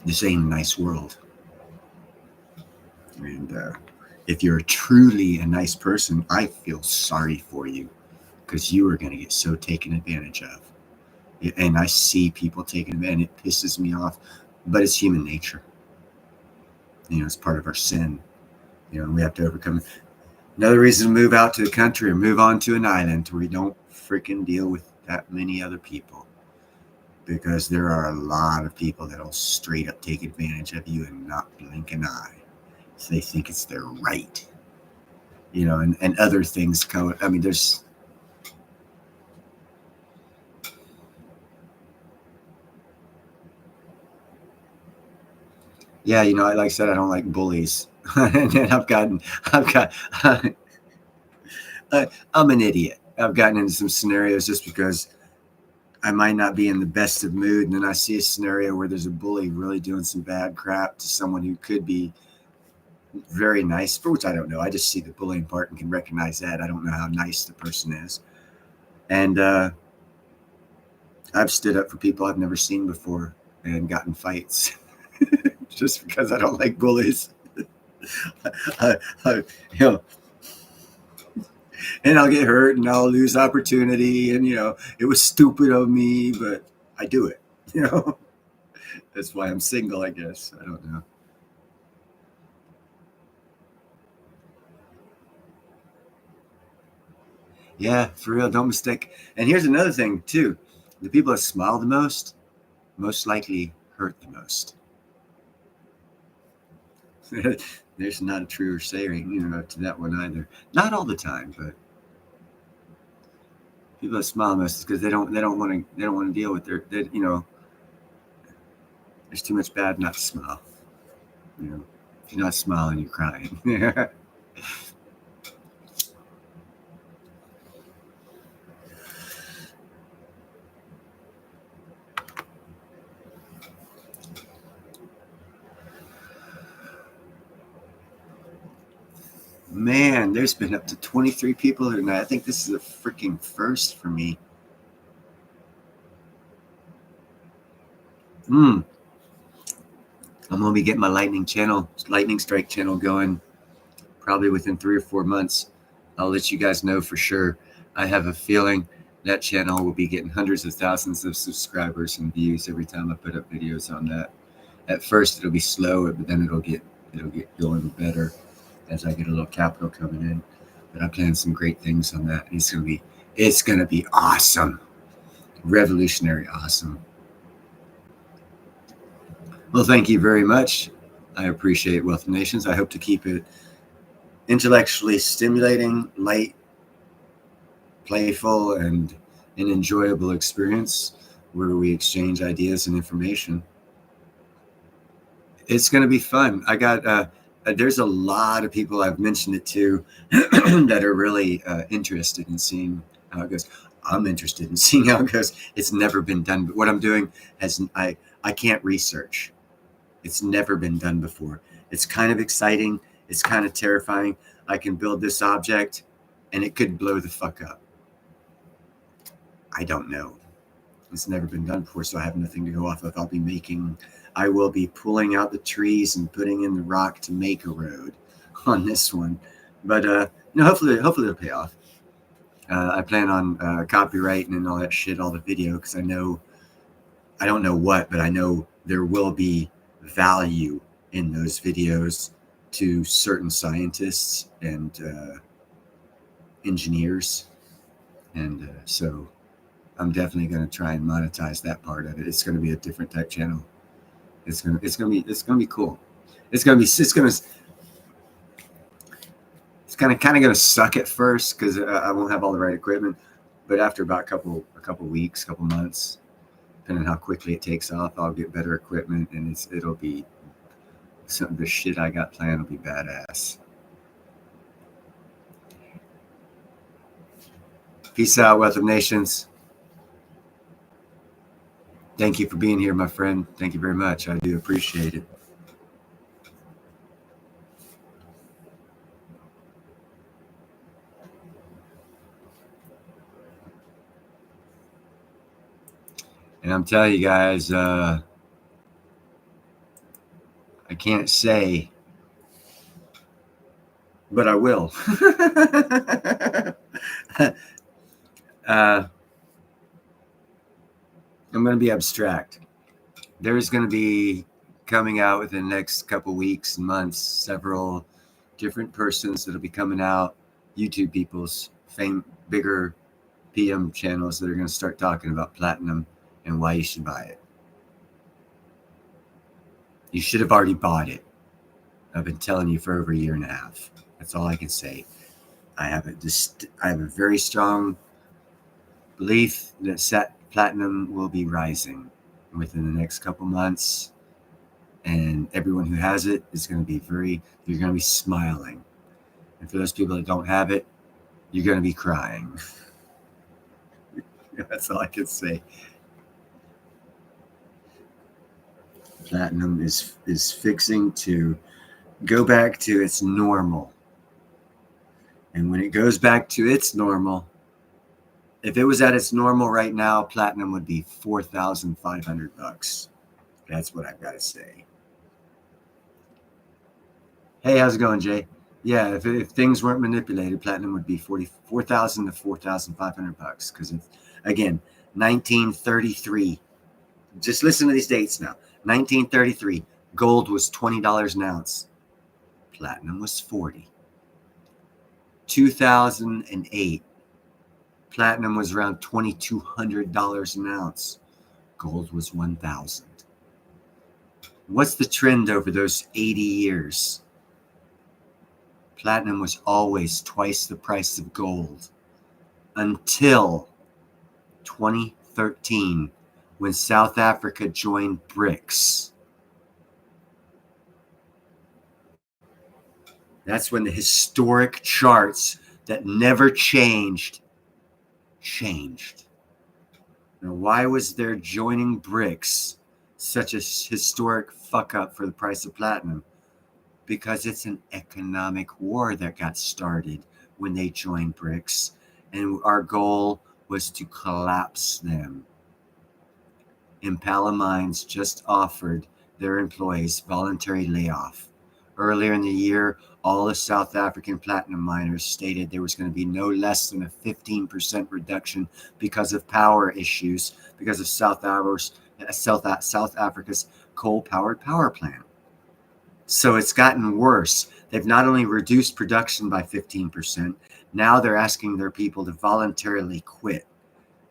this ain't a nice world. And if you're truly a nice person, I feel sorry for you, because you are going to get so taken advantage of. And I see people taking advantage. It pisses me off, but it's human nature. It's part of our sin. And we have to overcome it. Another reason to move out to the country or move on to an island where you don't freaking deal with that many other people. Because there are a lot of people that'll straight up take advantage of you and not blink an eye. So they think it's their right. And other things come. I mean, there's. Yeah, like I said, I don't like bullies. And I'm an idiot. I've gotten into some scenarios just because I might not be in the best of mood, and then I see a scenario where there's a bully really doing some bad crap to someone who could be very nice, for which I don't know. I just see the bullying part and can recognize that. I don't know how nice the person is. And I've stood up for people I've never seen before and gotten fights just because I don't like bullies. I, and I'll get hurt and I'll lose opportunity. And, it was stupid of me, but I do it, That's why I'm single, I guess. I don't know. Yeah, for real. Don't mistake. And here's another thing, too. The people that smile the most likely hurt the most. There's not a truer saying, to that one either. Not all the time, but people that smile most is because they don't want to deal with there's too much bad not to smile. If you're not smiling, you're crying. Man, there's been up to 23 people here tonight. I think this is a freaking first for me. I'm gonna be getting my lightning strike channel going probably within 3 or 4 months. I'll let you guys know for sure. I have a feeling that channel will be getting hundreds of thousands of subscribers and views every time I put up videos on that. At first it'll be slow, but then it'll get going better as I get a little capital coming in. But I plan some great things on that. It's gonna be awesome. Revolutionary awesome. Well, thank you very much. I appreciate Wealth of Nations. I hope to keep it intellectually stimulating, light, playful, and an enjoyable experience where we exchange ideas and information. It's going to be fun. I got there's a lot of people I've mentioned it to that are really interested in seeing how it goes. I'm interested in seeing how it goes. It's never been done, but what I'm doing I can't research. It's never been done before. It's kind of exciting. It's kind of terrifying. I can build this object and it could blow the fuck up. I don't know. It's never been done before, so I have nothing to go off of. I will be pulling out the trees and putting in the rock to make a road on this one. But hopefully it'll pay off. I plan on copyrighting and all that shit, all the video, because I know I don't know what, but I know there will be value in those videos to certain scientists and engineers, and so I'm definitely going to try and monetize that part of it. It's going to be a different type channel. It's going to be cool. It's going to kind of going to suck at first because I won't have all the right equipment, but after about a couple weeks, couple months, depending on how quickly it takes off, I'll get better equipment, and it'll be something. The shit I got planned will be badass. Peace out, Wealth of Nations. Thank you for being here, my friend. Thank you very much. I do appreciate it. And I'm telling you guys, I can't say, but I will. I'm going to be abstract. There's going to be coming out within the next couple weeks and months, several different persons that'll be coming out, YouTube people's bigger PM channels that are going to start talking about platinum and why you should buy it. You should have already bought it. I've been telling you for over a year and a half. That's all I can say. I have a very strong belief that platinum will be rising within the next couple months, and everyone who has it is going to be you're going to be smiling. And for those people that don't have it, you're going to be crying. That's all I can say. Platinum is fixing to go back to its normal. And when it goes back to its normal, if it was at its normal right now, platinum would be $4,500. That's what I've got to say. Hey, how's it going, Jay? Yeah, if things weren't manipulated, platinum would be $4,000 to $4,500. Because again, 1933. Just listen to these dates now. 1933, gold was $20 an ounce. Platinum was $40. 2008, platinum was around $2,200 an ounce. Gold was $1,000. What's the trend over those 80 years? Platinum was always twice the price of gold until 2013, when South Africa joined BRICS. That's when the historic charts that never changed. Now, why was their joining BRICS such a historic fuck up for the price of platinum? Because it's an economic war that got started when they joined BRICS, and our goal was to collapse them. Impala Mines just offered their employees voluntary layoff. Earlier in the year, all the South African platinum miners stated there was going to be no less than a 15% reduction because of power issues, because of South Africa's coal-powered power plant. So it's gotten worse. They've not only reduced production by 15%, now they're asking their people to voluntarily quit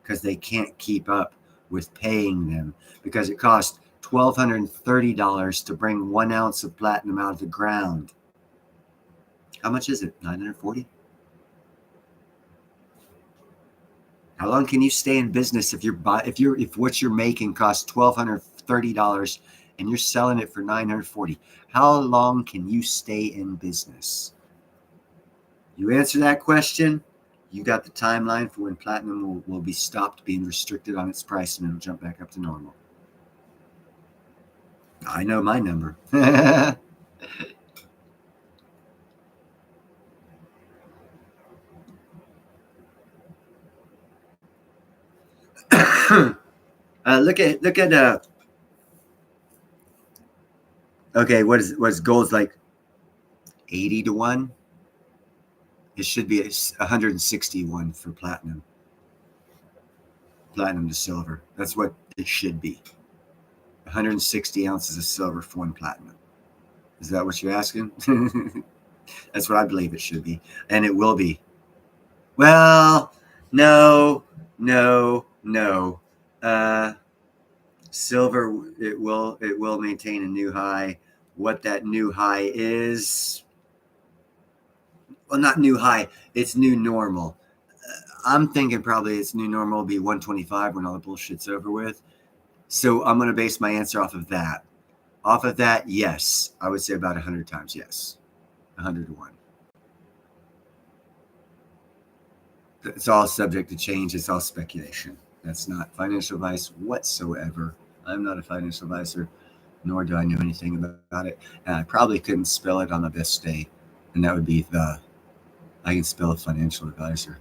because they can't keep up with paying them, because it costs $1,230 to bring 1 ounce of platinum out of the ground. How much is it? $940? How long can you stay in business if what you're making costs $1,230 and you're selling it for $940? How long can you stay in business? You answer that question, you got the timeline for when platinum will be stopped being restricted on its price, and it'll jump back up to normal. I know my number. Look at okay, what's gold's like 80 to 1? It should be 161 for platinum. Platinum to silver. That's what it should be. 160 ounces of silver for 1 platinum. Is that what you're asking? That's what I believe it should be. And it will be. Well, no. Silver, it will maintain a new high. What that new high is, well, not new high, it's new normal. I'm thinking probably its new normal will be 125 when all the bullshit's over with. So I'm going to base my answer off of that. Off of that, yes. I would say about 100 times yes. 100 to 1. It's all subject to change. It's all speculation. That's not financial advice whatsoever. I'm not a financial advisor, nor do I know anything about it. And I probably couldn't spell it on the best day. And that would be the. I can spell a financial advisor.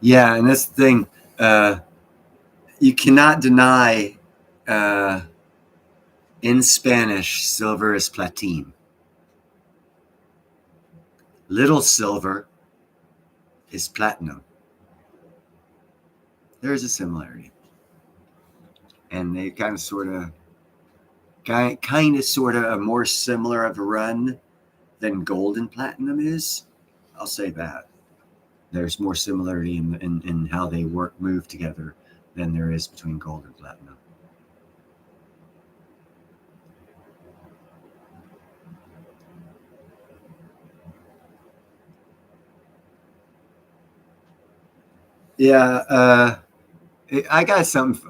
Yeah, and that's the thing. You cannot deny in Spanish, silver is platine. Little silver is platinum. There is a similarity. And they kind of sort of a more similar of a run than gold and platinum is. I'll say that. There's more similarity in how they move together than there is between gold and platinum. Yeah, I got some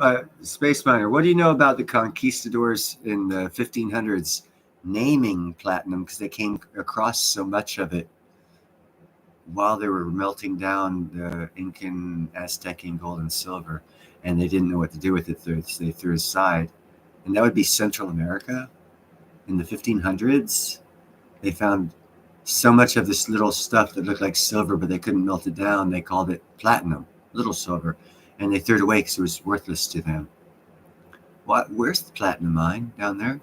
Space Miner. What do you know about the conquistadors in the 1500s naming platinum because they came across so much of it while they were melting down the Incan, Aztecian gold and silver, and they didn't know what to do with it, so they threw it aside. And that would be Central America. In the 1500s, they found so much of this little stuff that looked like silver, but they couldn't melt it down. They called it platinum, little silver, and they threw it away because it was worthless to them. Where's the platinum mine down there?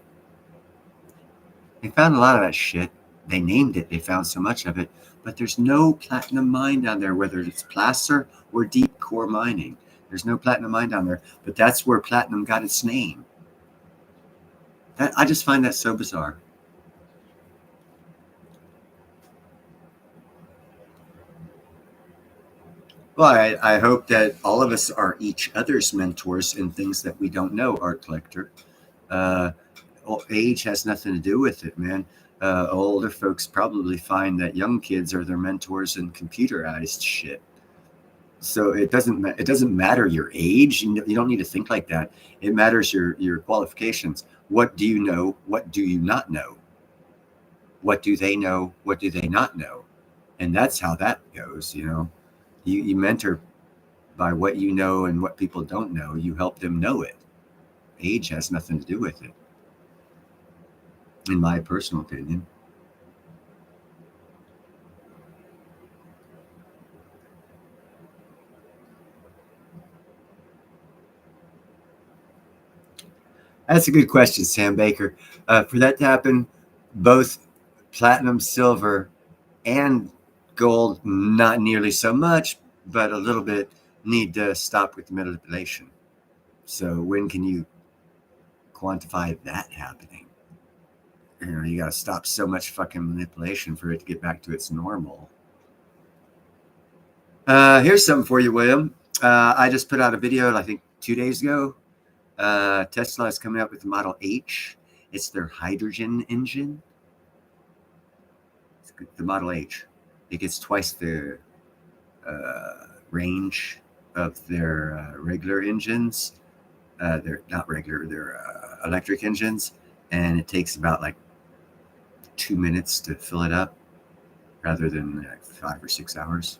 They found a lot of that shit. They named it. They found so much of it, but there's no platinum mine down there, whether it's placer or deep core mining. There's no platinum mine down there, but that's where platinum got its name. I just find that so bizarre. Well, I hope that all of us are each other's mentors in things that we don't know, Art Collector. Age has nothing to do with it, man. Older folks probably find that young kids are their mentors in computerized shit. So it doesn't matter your age. You don't need to think like that. It matters your qualifications. What do you know? What do you not know? What do they know? What do they not know? And that's how that goes. You mentor by what you know and what people don't know. You help them know it. Age has nothing to do with it, in my personal opinion. That's a good question, Sam Baker. For that to happen, both platinum, silver, and gold, not nearly so much, but a little bit, need to stop with the manipulation. So when can you quantify that happening? You got to stop so much fucking manipulation for it to get back to its normal. Here's something for you, William. I just put out a video, I think 2 days ago. Tesla is coming up with the Model H. It's their hydrogen engine. It's the Model H. It gets twice the range of their regular engines. They're not regular, they're electric engines. And it takes about 2 minutes to fill it up rather than 5 or 6 hours.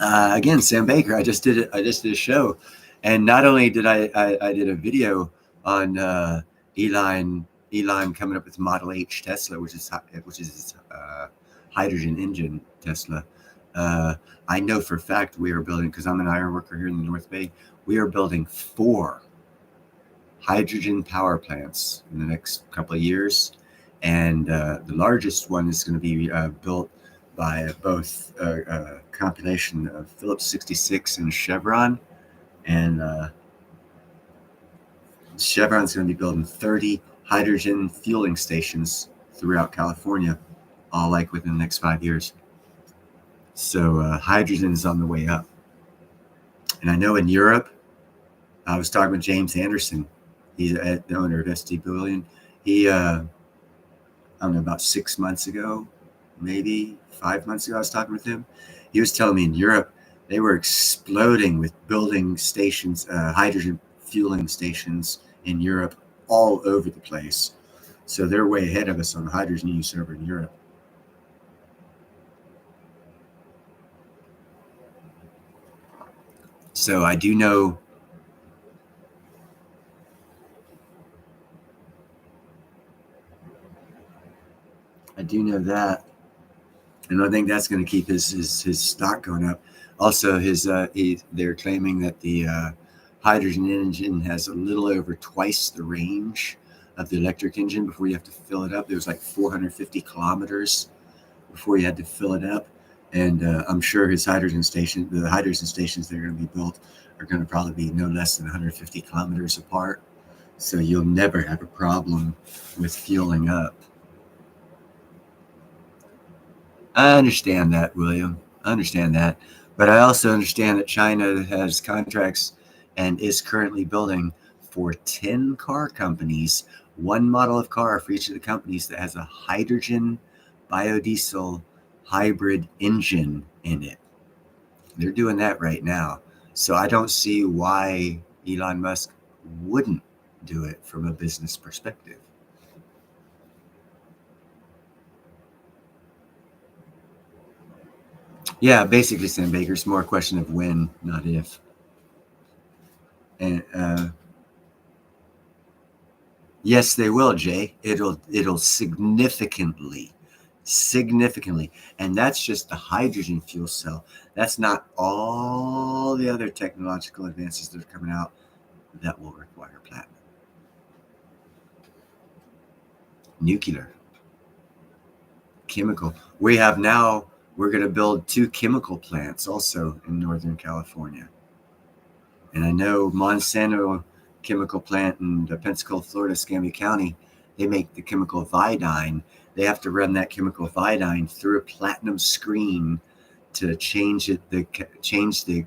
Again, Sam Baker. I just did a show, and not only did I did a video on Elon Elon coming up with Model H Tesla, which is hydrogen engine Tesla. I know for a fact we are building, because I'm an iron worker here in the North Bay, we are building 4 hydrogen power plants in the next couple of years. And the largest one is going to be built by both a compilation of Phillips 66 and Chevron. And Chevron's going to be building 30 hydrogen fueling stations throughout California, all like within the next 5 years. So hydrogen is on the way up. And I know in Europe, I was talking with James Anderson. He's the owner of SD Billion. He, I don't know, about 6 months ago, maybe 5 months ago, I was talking with him. He was telling me in Europe, they were exploding with building stations, hydrogen fueling stations in Europe all over the place. So they're way ahead of us on the hydrogen use over in Europe. So I do know that, and I think that's going to keep his stock going up. Also, they're claiming that the hydrogen engine has a little over twice the range of the electric engine before you have to fill it up. It was like 450 kilometers before you had to fill it up. And I'm sure the hydrogen stations that are going to be built are going to probably be no less than 150 kilometers apart. So you'll never have a problem with fueling up. I understand that, William. I understand that. But I also understand that China has contracts and is currently building for 10 car companies, one model of car for each of the companies that has a hydrogen biodiesel hybrid engine in it. They're doing that right now. So I don't see why Elon Musk wouldn't do it from a business perspective. Yeah, basically, Sam Baker, it's more a question of when, not if. And yes, they will, Jay. It'll significantly, and that's just the hydrogen fuel cell. That's not all the other technological advances that are coming out that will require platinum. Nuclear, chemical. We're going to build 2 chemical plants also in Northern California. And I know Monsanto chemical plant in Pensacola, Florida, Escambia County, they make the chemical Vidine. They have to run that chemical Vidine through a platinum screen to change the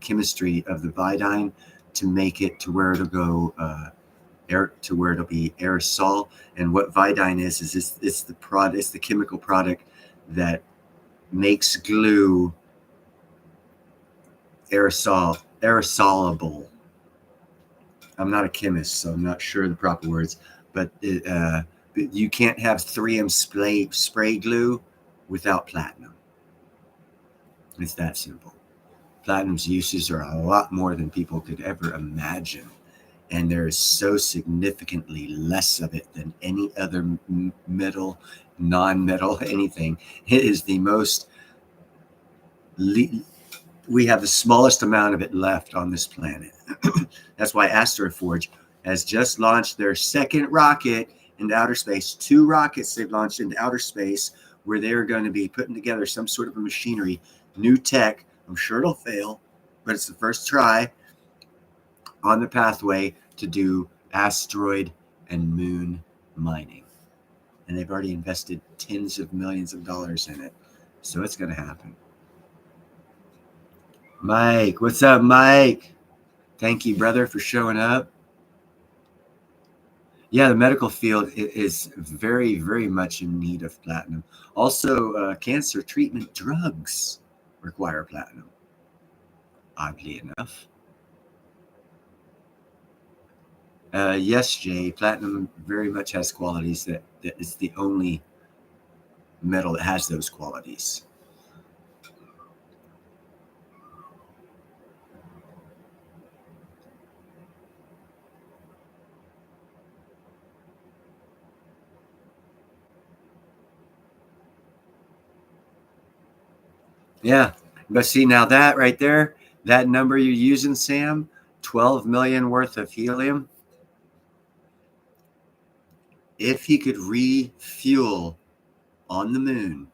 chemistry of the Vidine to make it to where it'll go where it'll be aerosol. And what Vidine is it's the chemical product that makes glue aerosolable. I'm not a chemist, so I'm not sure the proper words, but you can't have 3M spray glue without platinum. It's that simple. Platinum's uses are a lot more than people could ever imagine, and there is so significantly less of it than any other metal, non-metal, anything. It is the most we have the smallest amount of it left on this planet. That's why Astroforge has just launched their second rocket into outer space. 2 rockets they've launched into outer space where they're going to be putting together some sort of a machinery, new tech. I'm sure it'll fail, but it's the first try on the pathway to do asteroid and moon mining. And they've already invested tens of millions of dollars in it. So it's going to happen. Mike, what's up, Mike? Thank you, brother, for showing up. Yeah, the medical field is very, very much in need of platinum. Also, cancer treatment drugs require platinum, oddly enough. Yes, Jay, platinum very much has qualities that is the only metal that has those qualities. Yeah. But see, now that right there, that number you're using, Sam, 12 million worth of helium, if he could refuel on the moon,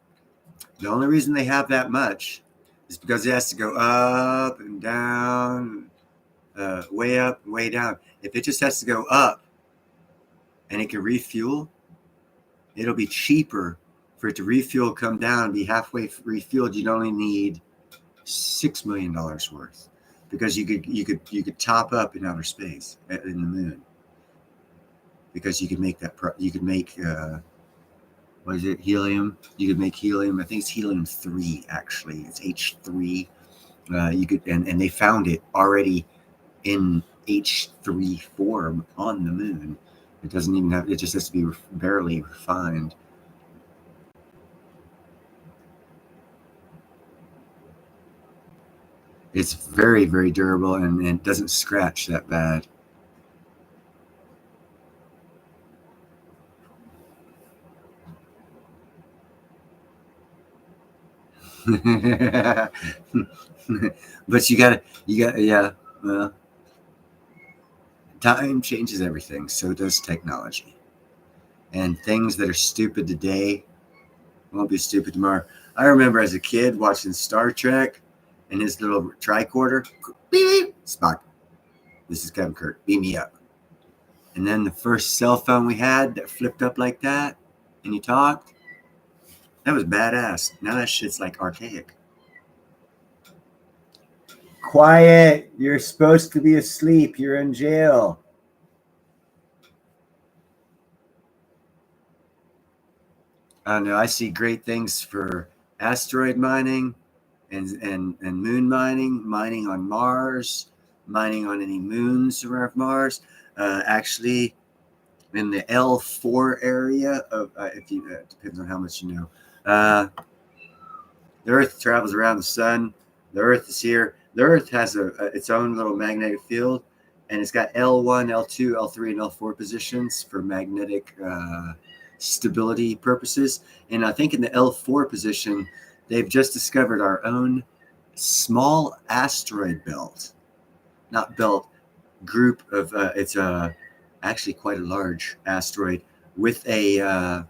the only reason they have that much is because it has to go up and down, way up and way down. If it just has to go up and it can refuel, it'll be cheaper for it to refuel, come down, be halfway refueled. You'd only need $6 million worth, because you could top up in outer space in the moon, because you could make that you could make what is it, helium? You could make helium. I think it's helium-3, actually. It's H3. You could, and they found it already in H3 form on the moon. It doesn't even have. It just has to be barely refined. It's very, very durable, and it doesn't scratch that bad. But yeah. Well, time changes everything. So does technology. And things that are stupid today won't be stupid tomorrow. I remember as a kid watching Star Trek, and his little tricorder, beep, beep, Spock, this is Captain Kirk, beam me up. And then the first cell phone we had that flipped up like that, and you talked, that was badass. Now that shit's like archaic. Quiet. You're supposed to be asleep. You're in jail. I don't know. I see great things for asteroid mining and moon mining on Mars, mining on any moons around Mars. Actually, in the L4 area of, if you, depends on how much you know. The Earth travels around the sun. The Earth is here. The Earth has its own little magnetic field, and it's got L1, L2, L3, and L4 positions for magnetic stability purposes. And I think in the L4 position, they've just discovered our own small asteroid belt, not belt, group of, it's actually quite a large asteroid with a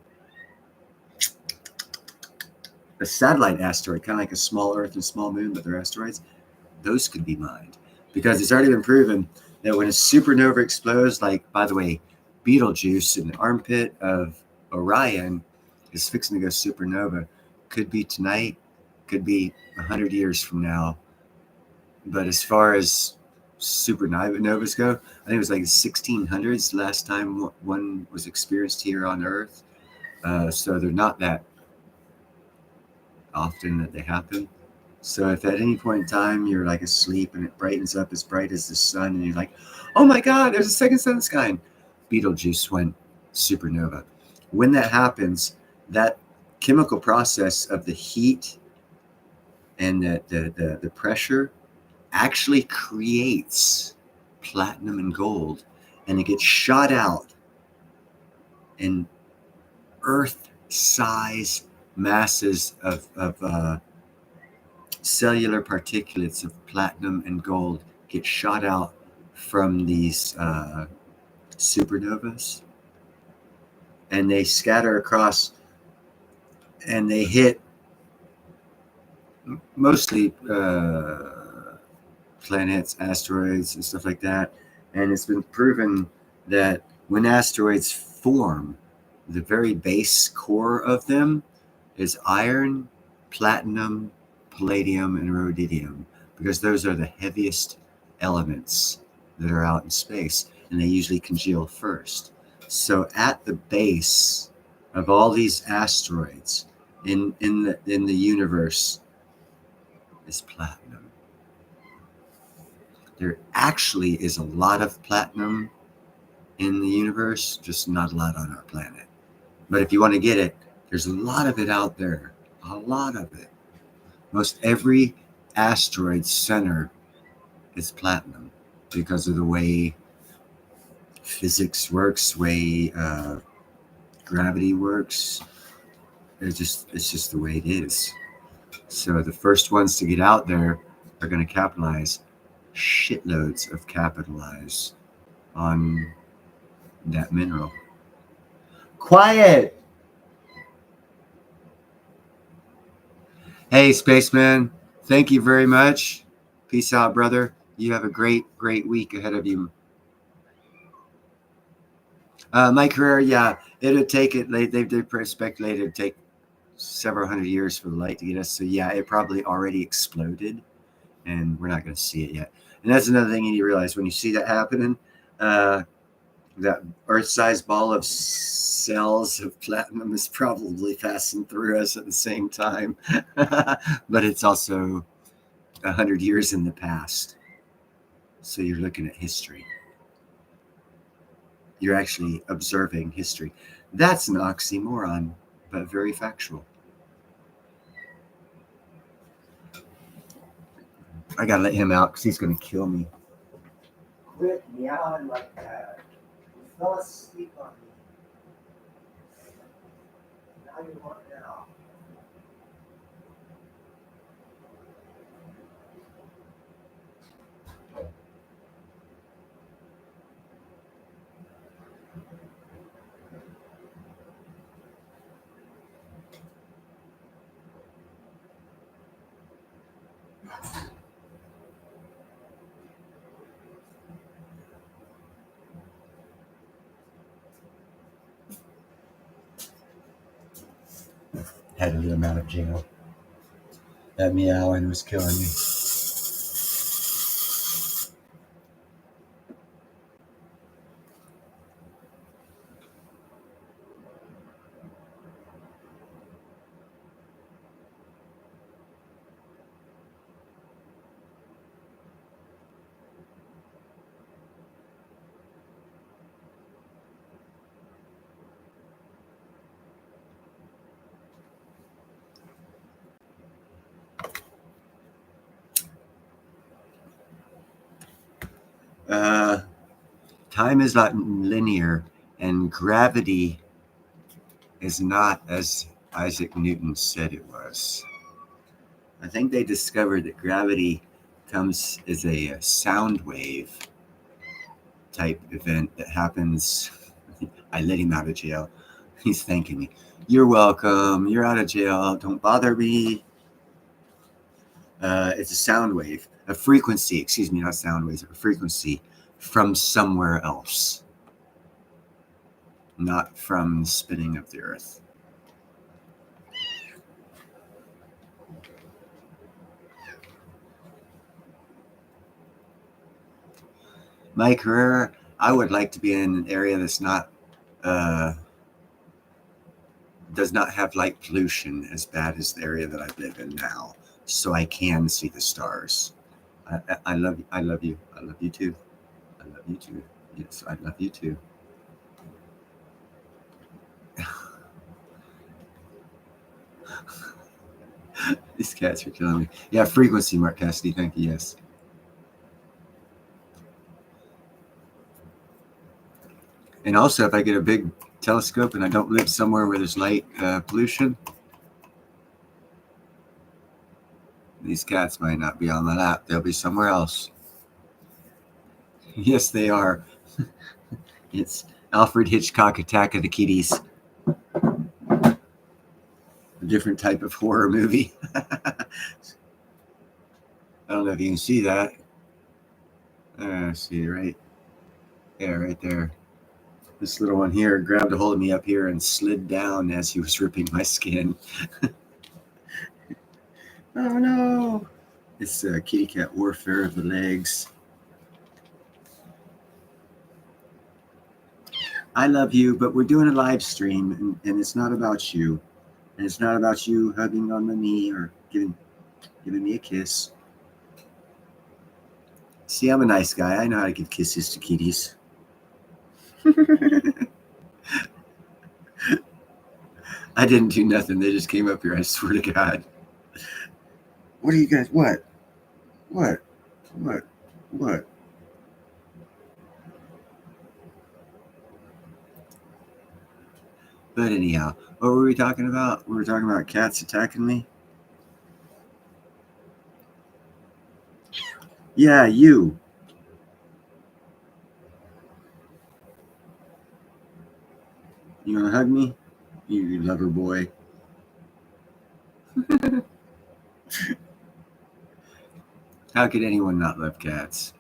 satellite asteroid, kind of like a small Earth and small Moon, but they're asteroids. Those could be mined, because it's already been proven that when a supernova explodes, like, by the way, Betelgeuse in the armpit of Orion is fixing to go supernova. Could be tonight, could be 100 years from now. But as far as supernovas go, I think it was like the 1600s last time one was experienced here on Earth. So they're not that often that they happen. So if at any point in time you're like asleep and it brightens up as bright as the sun, and you're like, oh my God, there's a second sun in the sky, and Betelgeuse went supernova. When that happens, that chemical process of the heat and the pressure actually creates platinum and gold, and it gets shot out in Earth-size masses of cellular particulates of platinum and gold get shot out from these supernovas, and they scatter across, and they hit mostly planets, asteroids, and stuff like that. And it's been proven that when asteroids form, the very base core of them is iron, platinum, palladium, and rhodium, because those are the heaviest elements that are out in space, and they usually congeal first. So at the base of all these asteroids in the universe is platinum. There actually is a lot of platinum in the universe, just not a lot on our planet. But if you want to get it, there's a lot of it out there. A lot of it. Most every asteroid center is platinum, because of the way physics works, way gravity works. It's just the way it is. So the first ones to get out there are going to capitalize shitloads of capitalize on that mineral. Quiet! Hey, spaceman, thank you very much. Peace out, brother. You have a great, great week ahead of you. My career, yeah, it'll take it. They've speculated it'd take several hundred years for the light to get us. So yeah, it probably already exploded, and we're not going to see it yet. And that's another thing you need to realize when you see that happening. That Earth-sized ball of cells of platinum is probably passing through us at the same time, but it's also 100 years in the past. So you're looking at history. You're actually observing history. That's an oxymoron, but very factual. I gotta let him out because he's gonna kill me. Quit meowing like that. You fell asleep on me. Now you want now. Had to get him out of jail. That meowing was killing me. Time is not linear, and gravity is not as Isaac Newton said it was. I think they discovered that gravity comes as a sound wave type event that happens. I let him out of jail. He's thanking me. You're welcome. You're out of jail. Don't bother me. It's a sound wave, a frequency, excuse me, not sound waves, a frequency from somewhere else, not from the spinning of the earth. My career, I would like to be in an area that's not, does not have light pollution as bad as the area that I live in now, so I can see the stars. I love you. I love you. I love you too. I love you too. Yes, I love you too. These cats are killing me. Yeah, frequency, Mark Cassidy. Thank you. Yes. And also, if I get a big telescope and I don't live somewhere where there's light pollution, these cats might not be on my lap. They'll be somewhere else. Yes, they are. It's Alfred Hitchcock, Attack of the Kitties. A different type of horror movie. I don't know if you can see that. See, right? Yeah, right there. This little one here grabbed a hold of me up here and slid down as he was ripping my skin. Oh no! It's kitty cat warfare of the legs. I love you, but we're doing a live stream, and it's not about you. And it's not about you hugging on my knee or giving me a kiss. See, I'm a nice guy. I know how to give kisses to kitties. I didn't do nothing. They just came up here. I swear to God. What are you guys? What? What? What? What? But anyhow, what were we talking about? We were talking about cats attacking me. Yeah, you. You want to hug me? You lover boy. How could anyone not love cats?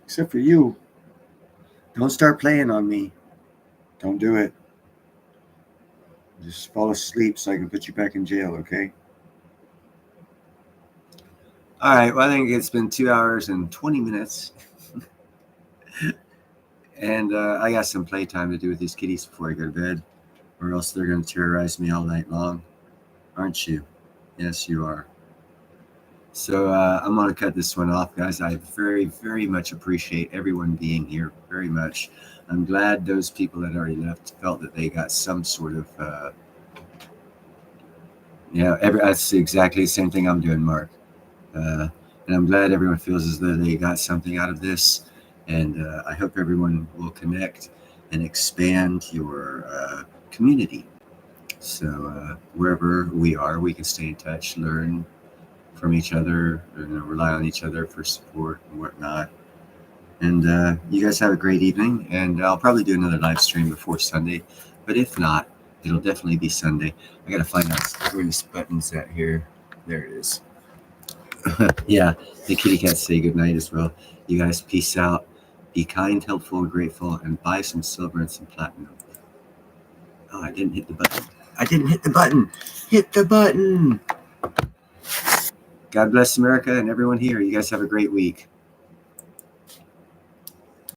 Except for you. Don't start playing on me. Don't do it. Just fall asleep so I can put you back in jail, okay? All right. Well, I think it's been 2 hours and 20 minutes. And I got some playtime to do with these kitties before I go to bed, or else they're going to terrorize me all night long. Aren't you? Yes, you are. So I'm going to cut this one off, guys. I very, very much appreciate everyone being here. Very much. I'm glad those people that already left felt that they got some sort of, that's exactly the same thing I'm doing, Mark. And I'm glad everyone feels as though they got something out of this. And I hope everyone will connect and expand your community. So wherever we are, we can stay in touch, learn from each other, rely on each other for support and whatnot. And you guys have a great evening. And I'll probably do another live stream before Sunday. But if not, it'll definitely be Sunday. I got to find out where this button's at here. There it is. Yeah, the kitty cats say goodnight as well. You guys, peace out. Be kind, helpful, and grateful, and buy some silver and some platinum. Oh, I didn't hit the button. I didn't hit the button. Hit the button. God bless America and everyone here. You guys have a great week.